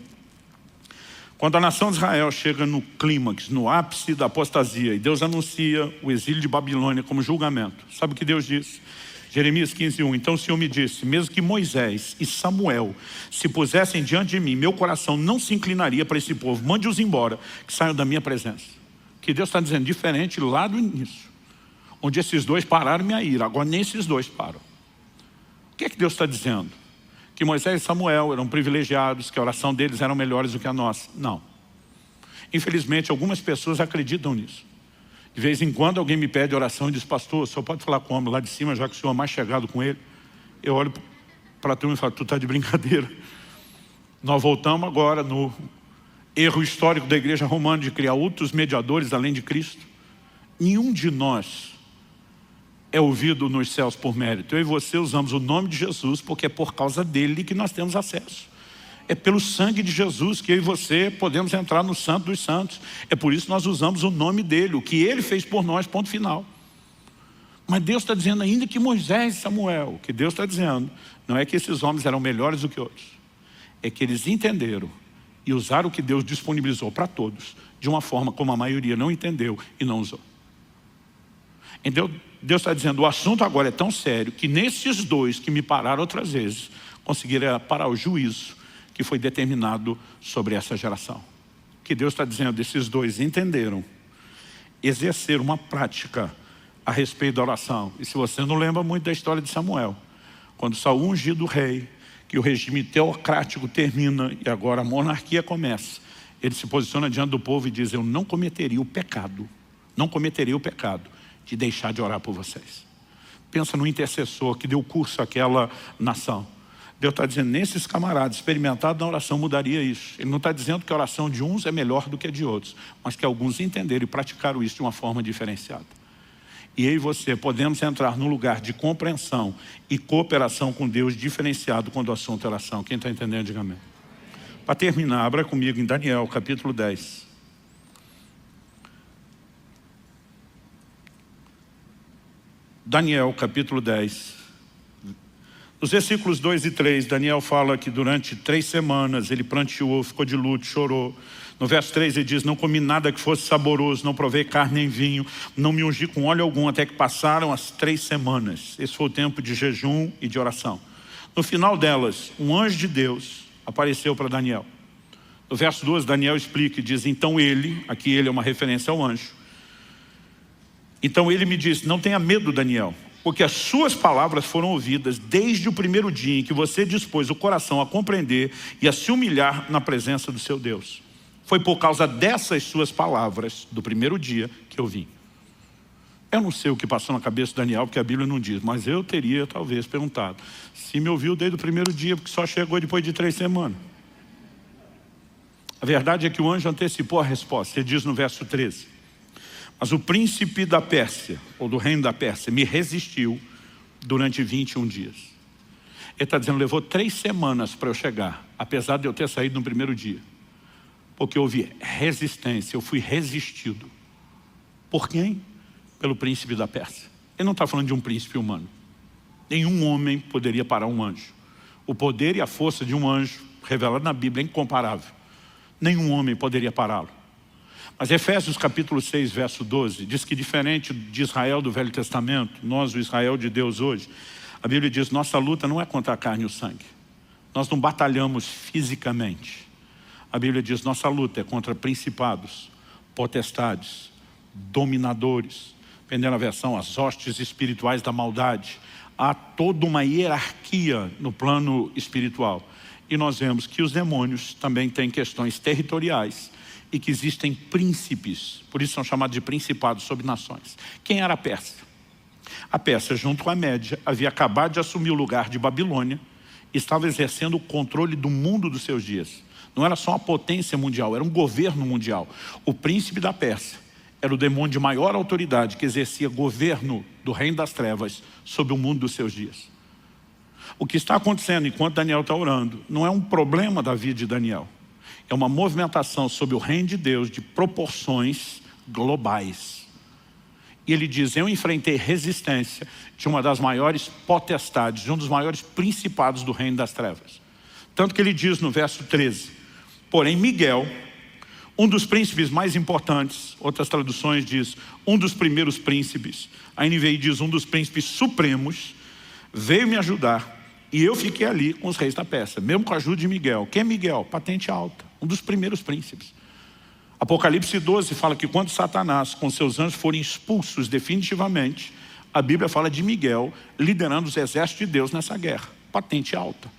Quando a nação de Israel chega no clímax, no ápice da apostasia, e Deus anuncia o exílio de Babilônia como julgamento. Sabe o que Deus diz? Jeremias 15, 1. Então o Senhor me disse, mesmo que Moisés e Samuel se pusessem diante de mim, meu coração não se inclinaria para esse povo. Mande-os embora, que saiam da minha presença. Que Deus está dizendo, diferente lá do início, onde esses dois pararam minha ira, agora nem esses dois param. O que é que Deus está dizendo? Que Moisés e Samuel eram privilegiados, que a oração deles era melhores do que a nossa. Não. Infelizmente, algumas pessoas acreditam nisso. De vez em quando alguém me pede oração e diz, pastor, o senhor pode falar com o homem lá de cima, já que o senhor é mais chegado com ele? Eu olho para a turma e falo, tu está de brincadeira. Nós voltamos agora no erro histórico da igreja romana de criar outros mediadores além de Cristo. Nenhum de nós é ouvido nos céus por mérito. Eu e você usamos o nome de Jesus porque é por causa dele que nós temos acesso. É pelo sangue de Jesus que eu e você podemos entrar no Santo dos Santos. É por isso que nós usamos o nome dele, o que ele fez por nós, ponto final. Mas Deus está dizendo ainda que Moisés e Samuel, o que Deus está dizendo, não é que esses homens eram melhores do que outros. É que eles entenderam e usaram o que Deus disponibilizou para todos, de uma forma como a maioria não entendeu e não usou. Então, Deus está dizendo, o assunto agora é tão sério que nesses dois que me pararam outras vezes, conseguiram parar o juízo que foi determinado sobre essa geração. que Deus está dizendo, esses dois entenderam, exercer uma prática a respeito da oração. E se você não lembra muito da história de Samuel, quando Saul ungido o rei, que o regime teocrático termina e agora a monarquia começa, ele se posiciona diante do povo e diz, eu não cometeria o pecado de deixar de orar por vocês. Pensa no intercessor que deu curso àquela nação. Deus está dizendo, nesses camaradas experimentados na oração mudaria isso. Ele não está dizendo que a oração de uns é melhor do que a de outros, mas que alguns entenderam e praticaram isso de uma forma diferenciada. E eu e você podemos entrar num lugar de compreensão e cooperação com Deus diferenciado quando o assunto é oração. Quem está entendendo, diga amém. Para terminar, abra comigo em Daniel, capítulo 10. Daniel, capítulo 10. Nos versículos 2 e 3, Daniel fala que durante 3 semanas ele pranteou, ficou de luto, chorou. No verso 3 ele diz, não comi nada que fosse saboroso, não provei carne nem vinho, não me ungi com óleo algum, até que passaram as 3 semanas. Esse foi o tempo de jejum e de oração. No final delas, um anjo de Deus apareceu para Daniel. No verso 12, Daniel explica e diz, então ele, aqui ele é uma referência ao anjo. Então ele me disse, não tenha medo, Daniel, porque as suas palavras foram ouvidas desde o primeiro dia em que você dispôs o coração a compreender e a se humilhar na presença do seu Deus. Foi por causa dessas suas palavras, do primeiro dia, que eu vim. Eu não sei o que passou na cabeça de Daniel, porque a Bíblia não diz, mas eu teria talvez perguntado, se me ouviu desde o primeiro dia, porque só chegou depois de 3 semanas. A verdade é que o anjo antecipou a resposta. Ele diz no verso 13, mas o príncipe da Pérsia, ou do reino da Pérsia, me resistiu durante 21 dias. Ele está dizendo, levou 3 semanas para eu chegar, apesar de eu ter saído no primeiro dia. Porque houve resistência, eu fui resistido. Por quem? Pelo príncipe da Pérsia. Ele não está falando de um príncipe humano. Nenhum homem poderia parar um anjo. O poder e a força de um anjo, revelado na Bíblia, é incomparável. Nenhum homem poderia pará-lo. Mas Efésios capítulo 6, verso 12, diz que diferente de Israel do Velho Testamento, nós, o Israel de Deus hoje, a Bíblia diz, nossa luta não é contra a carne e o sangue. Nós não batalhamos fisicamente. A Bíblia diz, nossa luta é contra principados, potestades, dominadores, dependendo da versão, as hostes espirituais da maldade. Há toda uma hierarquia no plano espiritual. E nós vemos que os demônios também têm questões territoriais e que existem príncipes, por isso são chamados de principados sobre nações. Quem era a Pérsia? A Pérsia, junto com a Média, havia acabado de assumir o lugar de Babilônia e estava exercendo o controle do mundo dos seus dias. Não era só uma potência mundial, era um governo mundial. O príncipe da Pérsia era o demônio de maior autoridade que exercia governo do reino das trevas sobre o mundo dos seus dias. O que está acontecendo enquanto Daniel está orando não é um problema da vida de Daniel. É uma movimentação sobre o reino de Deus de proporções globais. E ele diz, eu enfrentei resistência de uma das maiores potestades, de um dos maiores principados do reino das trevas. Tanto que ele diz no verso 13, porém Miguel, um dos príncipes mais importantes, outras traduções diz, um dos primeiros príncipes, a NVI diz um dos príncipes supremos, veio me ajudar e eu fiquei ali com os reis da Pérsia, mesmo com a ajuda de Miguel. Quem é Miguel? Patente alta, um dos primeiros príncipes. Apocalipse 12 fala que quando Satanás com seus anjos forem expulsos definitivamente, a Bíblia fala de Miguel liderando os exércitos de Deus nessa guerra, patente alta.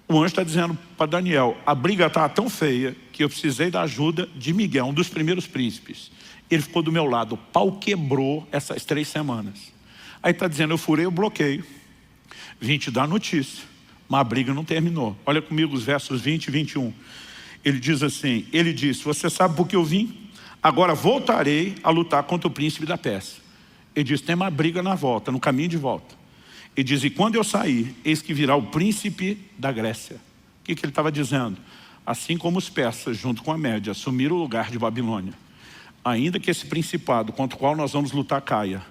O anjo está dizendo para Daniel, a briga está tão feia que eu precisei da ajuda de Miguel, um dos primeiros príncipes. Ele ficou do meu lado, o pau quebrou essas 3 semanas. Aí está dizendo, eu furei o bloqueio, vim te dar notícia, mas a briga não terminou. Olha comigo os versos 20 e 21. Ele diz assim, ele disse, você sabe por que eu vim? Agora voltarei a lutar contra o príncipe da Pérsia. Ele diz, tem uma briga na volta, no caminho de volta. Ele diz, e quando eu sair, eis que virá o príncipe da Grécia. O que ele estava dizendo? Assim como os persas, junto com a Média, assumiram o lugar de Babilônia, ainda que esse principado contra o qual nós vamos lutar caia,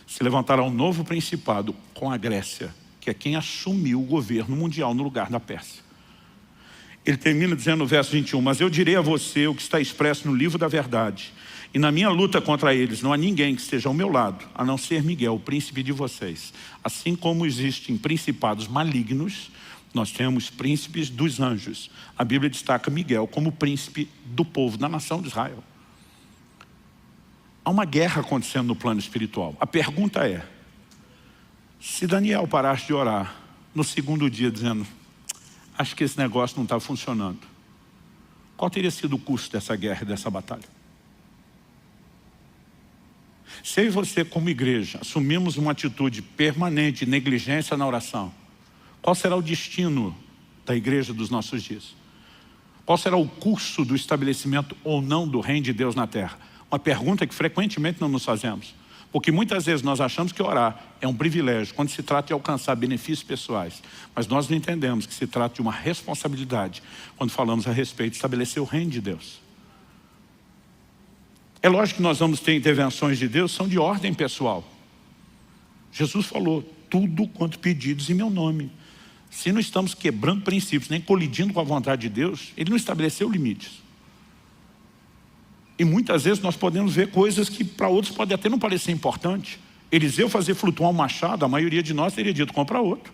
se levantará um novo principado com a Grécia, que é quem assumiu o governo mundial no lugar da Pérsia. Ele termina dizendo no verso 21, mas eu direi a você o que está expresso no livro da verdade, e na minha luta contra eles não há ninguém que esteja ao meu lado, a não ser Miguel, o príncipe de vocês. Assim como existem principados malignos, Nós temos príncipes dos anjos. A Bíblia destaca Miguel como príncipe do povo, da nação de Israel. Há uma guerra acontecendo no plano espiritual. A pergunta é, se Daniel parasse de orar no segundo dia dizendo, acho que esse negócio não está funcionando, qual teria sido o custo dessa guerra e dessa batalha? Se eu e você, como igreja, assumimos uma atitude permanente de negligência na oração, qual será o destino da igreja dos nossos dias? Qual será o curso do estabelecimento ou não do reino de Deus na terra? Uma pergunta que frequentemente não nos fazemos. Porque muitas vezes nós achamos que orar é um privilégio quando se trata de alcançar benefícios pessoais. Mas nós não entendemos que se trata de uma responsabilidade quando falamos a respeito de estabelecer o reino de Deus. É lógico que nós vamos ter intervenções de Deus, são de ordem pessoal. Jesus falou, tudo quanto pedidos em meu nome. Se não estamos quebrando princípios, nem colidindo com a vontade de Deus, Ele não estabeleceu limites. E muitas vezes nós podemos ver coisas que para outros pode até não parecer importante. Eliseu fazer flutuar um machado, a maioria de nós teria dito, compra outro.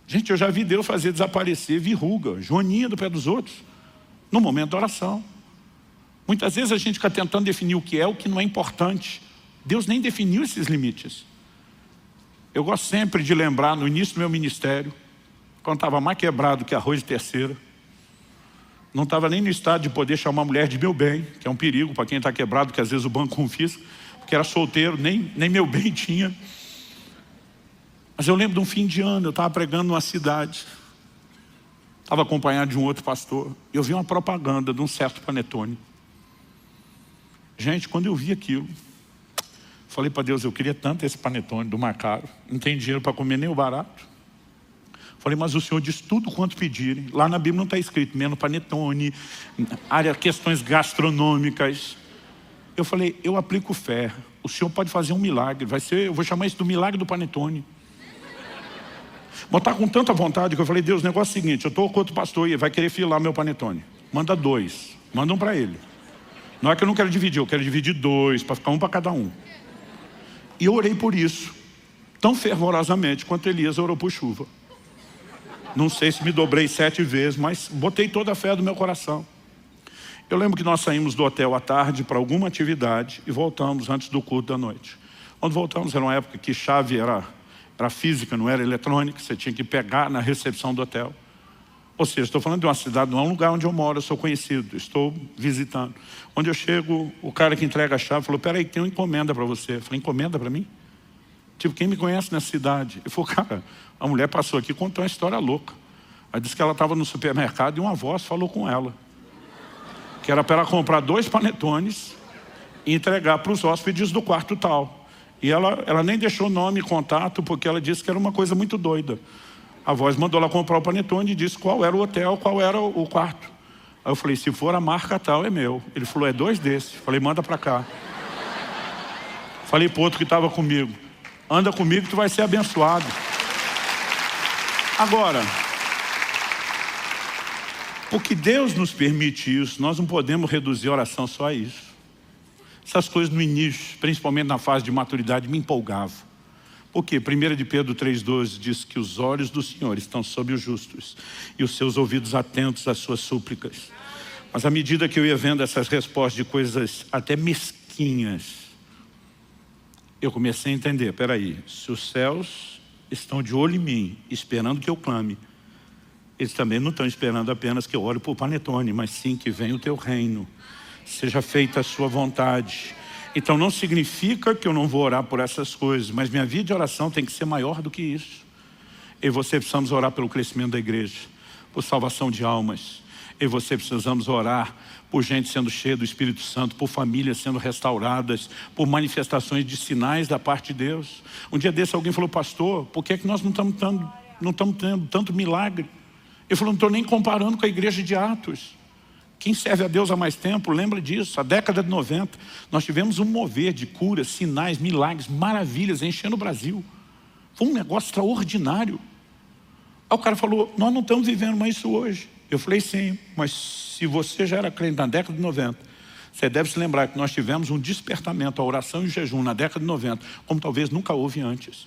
Gente, eu já vi Deus fazer desaparecer verruga, joaninha do pé dos outros, no momento da oração. Muitas vezes a gente fica tentando definir o que é, o que não é importante. Deus nem definiu esses limites. Eu gosto sempre de lembrar, no início do meu ministério, quando estava mais quebrado que arroz de terceira, não estava nem no estado de poder chamar a mulher de meu bem, que é um perigo para quem está quebrado, que às vezes o banco confisca, porque era solteiro, nem meu bem tinha. Mas eu lembro de um fim de ano, eu estava pregando numa cidade, estava acompanhado de um outro pastor, e eu vi uma propaganda de um certo panetone. Gente, quando eu vi aquilo, falei para Deus, eu queria tanto esse panetone do mais caro, não tem dinheiro para comer nem o barato. Falei, mas o Senhor diz tudo quanto pedirem. Lá na Bíblia não está escrito, menos panetone, área, questões gastronômicas. Eu falei, eu aplico fé. O Senhor pode fazer um milagre. Eu vou chamar isso do milagre do panetone. Mas tá com tanta vontade que eu falei, Deus, o negócio é o seguinte, eu estou com outro pastor e ele vai querer filar meu panetone. Manda 2, manda um para ele. Não é que eu não quero dividir, eu quero dividir 2, para ficar um para cada um. E eu orei por isso, tão fervorosamente quanto Elias orou por chuva. Não sei se me dobrei 7 vezes, mas botei toda a fé do meu coração. Eu lembro que nós saímos do hotel à tarde para alguma atividade e voltamos antes do culto da noite. Quando voltamos era uma época que chave era física, não era eletrônica, você tinha que pegar na recepção do hotel. Ou seja, estou falando de uma cidade, não é um lugar onde eu moro, eu sou conhecido, estou visitando. Onde eu chego, o cara que entrega a chave falou, peraí, tem uma encomenda para você. Eu falei, encomenda para mim? Tipo, quem me conhece nessa cidade? Ele falou, cara, a mulher passou aqui e contou uma história louca. Aí disse que ela estava no supermercado e uma voz falou com ela. Que era para ela comprar 2 panetones e entregar para os hóspedes do quarto tal. E ela nem deixou nome e contato porque ela disse que era uma coisa muito doida. A voz mandou ela comprar o panetone e disse qual era o hotel, qual era o quarto. Aí eu falei, se for a marca tal, é meu. Ele falou, é 2 desses. Falei, manda para cá. Falei para o outro que estava comigo, anda comigo que tu vai ser abençoado. Agora, porque Deus nos permite isso, nós não podemos reduzir a oração só a isso. Essas coisas no início, principalmente na fase de maturidade, me empolgavam. Por quê? 1 de Pedro 3,12 diz que os olhos do Senhor estão sobre os justos e os seus ouvidos atentos às suas súplicas. Mas à medida que eu ia vendo essas respostas de coisas até mesquinhas, eu comecei a entender, peraí, se os céus estão de olho em mim, esperando que eu clame, eles também não estão esperando apenas que eu ore por panetone, mas sim que venha o teu reino, seja feita a sua vontade. Então não significa que eu não vou orar por essas coisas, mas minha vida de oração tem que ser maior do que isso. Eu e você precisamos orar pelo crescimento da igreja, por salvação de almas. Eu e você precisamos orar por gente sendo cheia do Espírito Santo, por famílias sendo restauradas, por manifestações de sinais da parte de Deus. Um dia desse alguém falou, pastor, por que é que nós não estamos tendo tanto milagre? Ele falou, não estou nem comparando com a igreja de Atos. Quem serve a Deus há mais tempo, lembra disso, a década de 90, nós tivemos um mover de curas, sinais, milagres, maravilhas, enchendo o Brasil. Foi um negócio extraordinário. Aí o cara falou, nós não estamos vivendo mais isso hoje. Eu falei, sim, mas se você já era crente na década de 90, você deve se lembrar que nós tivemos um despertamento, a oração e o jejum na década de 90, como talvez nunca houve antes.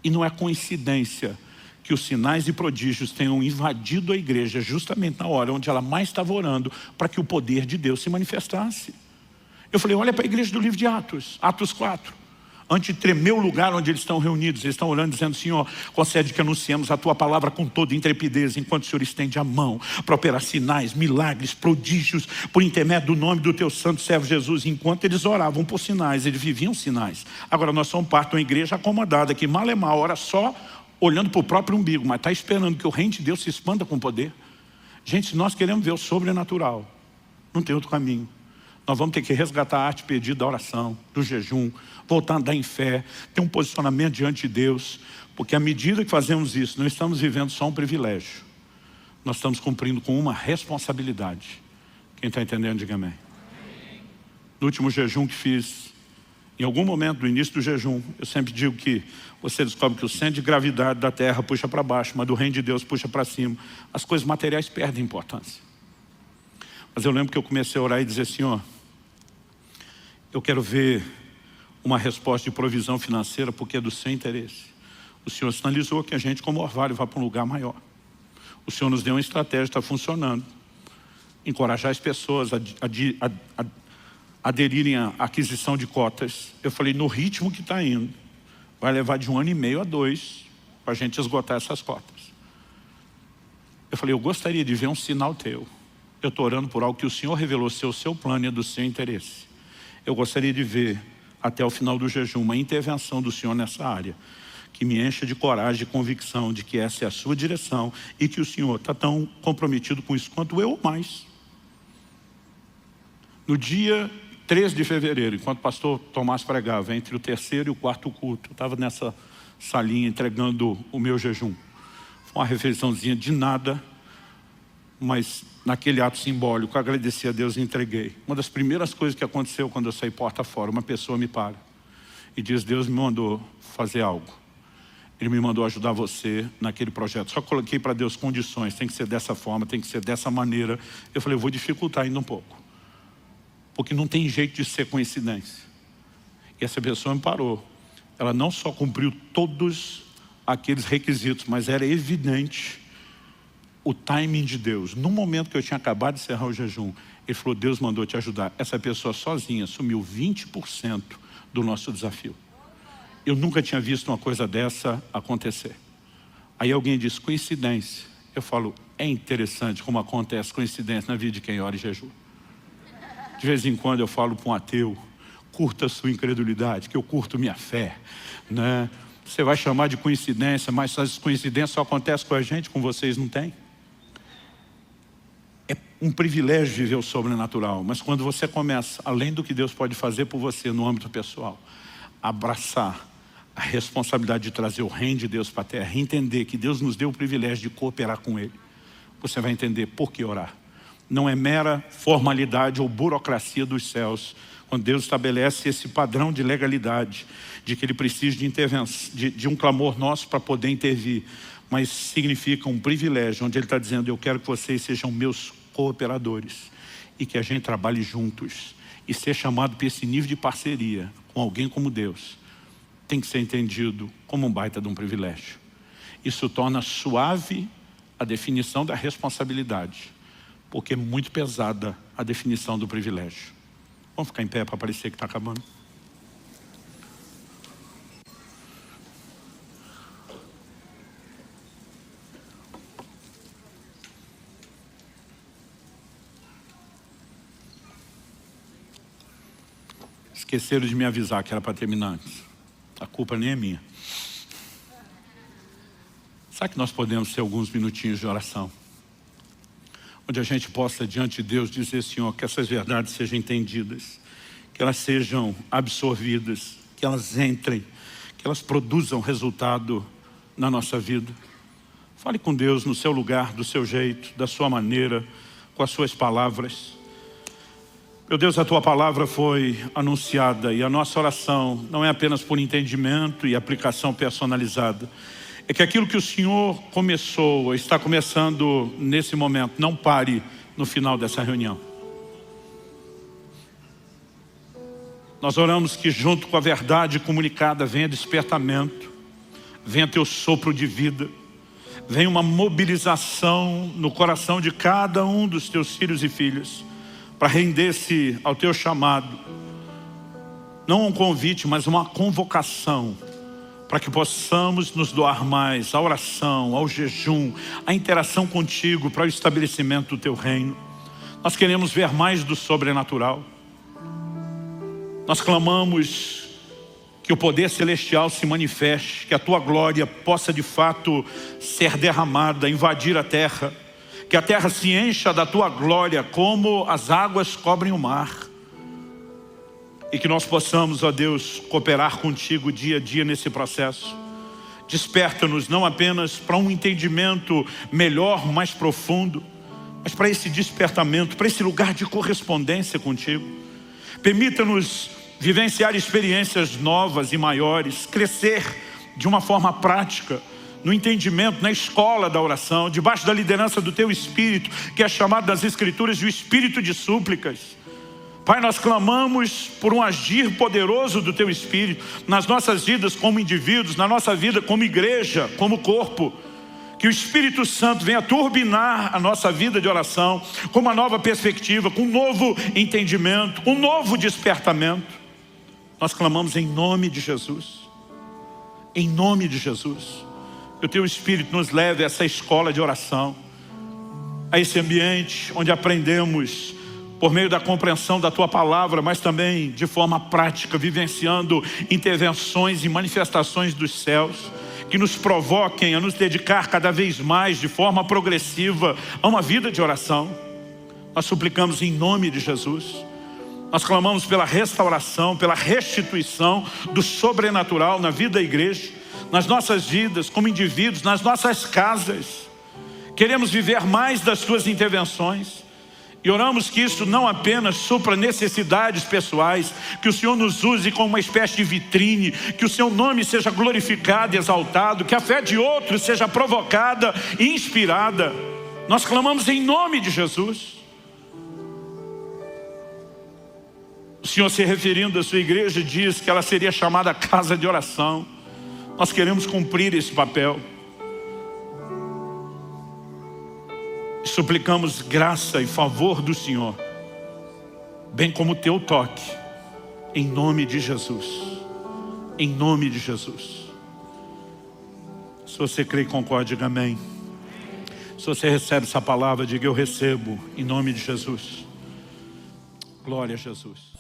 E não é coincidência que os sinais e prodígios tenham invadido a igreja justamente na hora onde ela mais estava orando para que o poder de Deus se manifestasse. Eu falei, olha para a igreja do livro de Atos, Atos 4. Antes de tremer o lugar onde eles estão reunidos, eles estão orando dizendo, Senhor, concede que anunciemos a Tua palavra com toda intrepidez, enquanto o Senhor estende a mão para operar sinais, milagres, prodígios, por intermédio do nome do Teu santo servo Jesus. Enquanto eles oravam por sinais, eles viviam sinais. Agora nós somos parte de uma igreja acomodada, que mal é mal, ora só olhando para o próprio umbigo, mas está esperando que o reino de Deus se expanda com poder. Gente, se nós queremos ver o sobrenatural, não tem outro caminho. Nós vamos ter que resgatar a arte perdida da oração, do jejum, voltar a andar em fé, ter um posicionamento diante de Deus, porque à medida que fazemos isso, não estamos vivendo só um privilégio, nós estamos cumprindo com uma responsabilidade. Quem está entendendo, diga amém. No último jejum que fiz, em algum momento do início do jejum, eu sempre digo que você descobre que o centro de gravidade da terra puxa para baixo, mas do reino de Deus puxa para cima. As coisas materiais perdem importância. Mas eu lembro que eu comecei a orar e dizer, Senhor, eu quero ver uma resposta de provisão financeira porque é do seu interesse. O Senhor sinalizou que a gente, como orvalho, vá para um lugar maior. O Senhor nos deu uma estratégia, está funcionando. Encorajar as pessoas a aderirem à aquisição de cotas. Eu falei, no ritmo que está indo, vai levar de 1 ano e meio a 2 para a gente esgotar essas cotas. Eu falei, eu gostaria de ver um sinal teu. Eu estou orando por algo que o Senhor revelou ser o seu plano e é do seu interesse. Eu gostaria de ver, até o final do jejum, uma intervenção do Senhor nessa área, que me encha de coragem e convicção de que essa é a sua direção e que o Senhor está tão comprometido com isso quanto eu ou mais. No dia 3 de fevereiro, enquanto o pastor Tomás pregava, entre o terceiro e o quarto culto, eu estava nessa salinha entregando o meu jejum. Foi uma refeiçãozinha de nada, mas naquele ato simbólico, agradeci a Deus e entreguei. Uma das primeiras coisas que aconteceu quando eu saí porta fora, uma pessoa me para e diz, Deus me mandou fazer algo. Ele me mandou ajudar você naquele projeto. Só coloquei para Deus condições, tem que ser dessa forma, tem que ser dessa maneira. Eu falei, eu vou dificultar ainda um pouco. Porque não tem jeito de ser coincidência. E essa pessoa me parou. Ela não só cumpriu todos aqueles requisitos, mas era evidente o timing de Deus. No momento que eu tinha acabado de encerrar o jejum, ele falou, Deus mandou te ajudar. Essa pessoa sozinha assumiu 20% do nosso desafio. Eu nunca tinha visto uma coisa dessa acontecer. Aí alguém diz, coincidência. Eu falo, é interessante como acontece coincidência na vida de quem ora e jejum. De vez em quando eu falo para um ateu, curta a sua incredulidade, que eu curto minha fé, né? Você vai chamar de coincidência, mas as coincidências só acontecem com a gente, com vocês não tem. É um privilégio viver o sobrenatural, mas quando você começa, além do que Deus pode fazer por você no âmbito pessoal, abraçar a responsabilidade de trazer o reino de Deus para a terra, e entender que Deus nos deu o privilégio de cooperar com Ele, você vai entender por que orar. Não é mera formalidade ou burocracia dos céus, quando Deus estabelece esse padrão de legalidade, de que Ele precisa de intervenção, de um clamor nosso para poder intervir, mas significa um privilégio, onde Ele está dizendo, eu quero que vocês sejam meus cooperadores, e que a gente trabalhe juntos, e ser chamado para esse nível de parceria, com alguém como Deus, tem que ser entendido como um baita de um privilégio. Isso torna suave a definição da responsabilidade, porque é muito pesada a definição do privilégio. Vamos ficar em pé para parecer que está acabando. Esqueceram de me avisar que era para terminar antes. A culpa nem é minha. Sabe que nós podemos ter alguns minutinhos de oração? Onde a gente possa, diante de Deus, dizer, Senhor, que essas verdades sejam entendidas, que elas sejam absorvidas, que elas entrem, que elas produzam resultado na nossa vida. Fale com Deus no seu lugar, do seu jeito, da sua maneira, com as suas palavras. Meu Deus, a Tua palavra foi anunciada e a nossa oração não é apenas por entendimento e aplicação personalizada. É que aquilo que o Senhor começou, está começando nesse momento, não pare no final dessa reunião. Nós oramos que junto com a verdade comunicada venha despertamento, venha teu sopro de vida, venha uma mobilização no coração de cada um dos teus filhos e filhas, para render-se ao teu chamado, não um convite, mas uma convocação, para que possamos nos doar mais à oração, ao jejum, à interação contigo, para o estabelecimento do teu reino. Nós queremos ver mais do sobrenatural. Nós clamamos que o poder celestial se manifeste, que a tua glória possa de fato ser derramada, invadir a terra, que a terra se encha da tua glória como as águas cobrem o mar, e que nós possamos, ó Deus, cooperar contigo dia a dia nesse processo. Desperta-nos não apenas para um entendimento melhor, mais profundo, mas para esse despertamento, para esse lugar de correspondência contigo. Permita-nos vivenciar experiências novas e maiores, crescer de uma forma prática, no entendimento, na escola da oração, debaixo da liderança do teu Espírito, que é chamado nas Escrituras de o Espírito de súplicas. Pai, nós clamamos por um agir poderoso do teu Espírito, nas nossas vidas como indivíduos, na nossa vida como igreja, como corpo. Que o Espírito Santo venha turbinar a nossa vida de oração, com uma nova perspectiva, com um novo entendimento, com um novo despertamento. Nós clamamos em nome de Jesus. Em nome de Jesus. Que o teu Espírito nos leve a essa escola de oração, a esse ambiente onde aprendemos por meio da compreensão da tua palavra, mas também de forma prática, vivenciando intervenções e manifestações dos céus, que nos provoquem a nos dedicar cada vez mais, de forma progressiva, a uma vida de oração. Nós suplicamos em nome de Jesus. Nós clamamos pela restauração, pela restituição do sobrenatural na vida da igreja, nas nossas vidas, como indivíduos, nas nossas casas. Queremos viver mais das tuas intervenções. E oramos que isso não apenas supra necessidades pessoais, que o Senhor nos use como uma espécie de vitrine, que o seu nome seja glorificado e exaltado, que a fé de outros seja provocada e inspirada. Nós clamamos em nome de Jesus. O Senhor, se referindo à sua igreja, diz que ela seria chamada casa de oração. Nós queremos cumprir esse papel. Suplicamos graça e favor do Senhor, bem como o teu toque, em nome de Jesus. Em nome de Jesus. Se você crê e concorda, diga amém. Se você recebe essa palavra, diga eu recebo, em nome de Jesus. Glória a Jesus.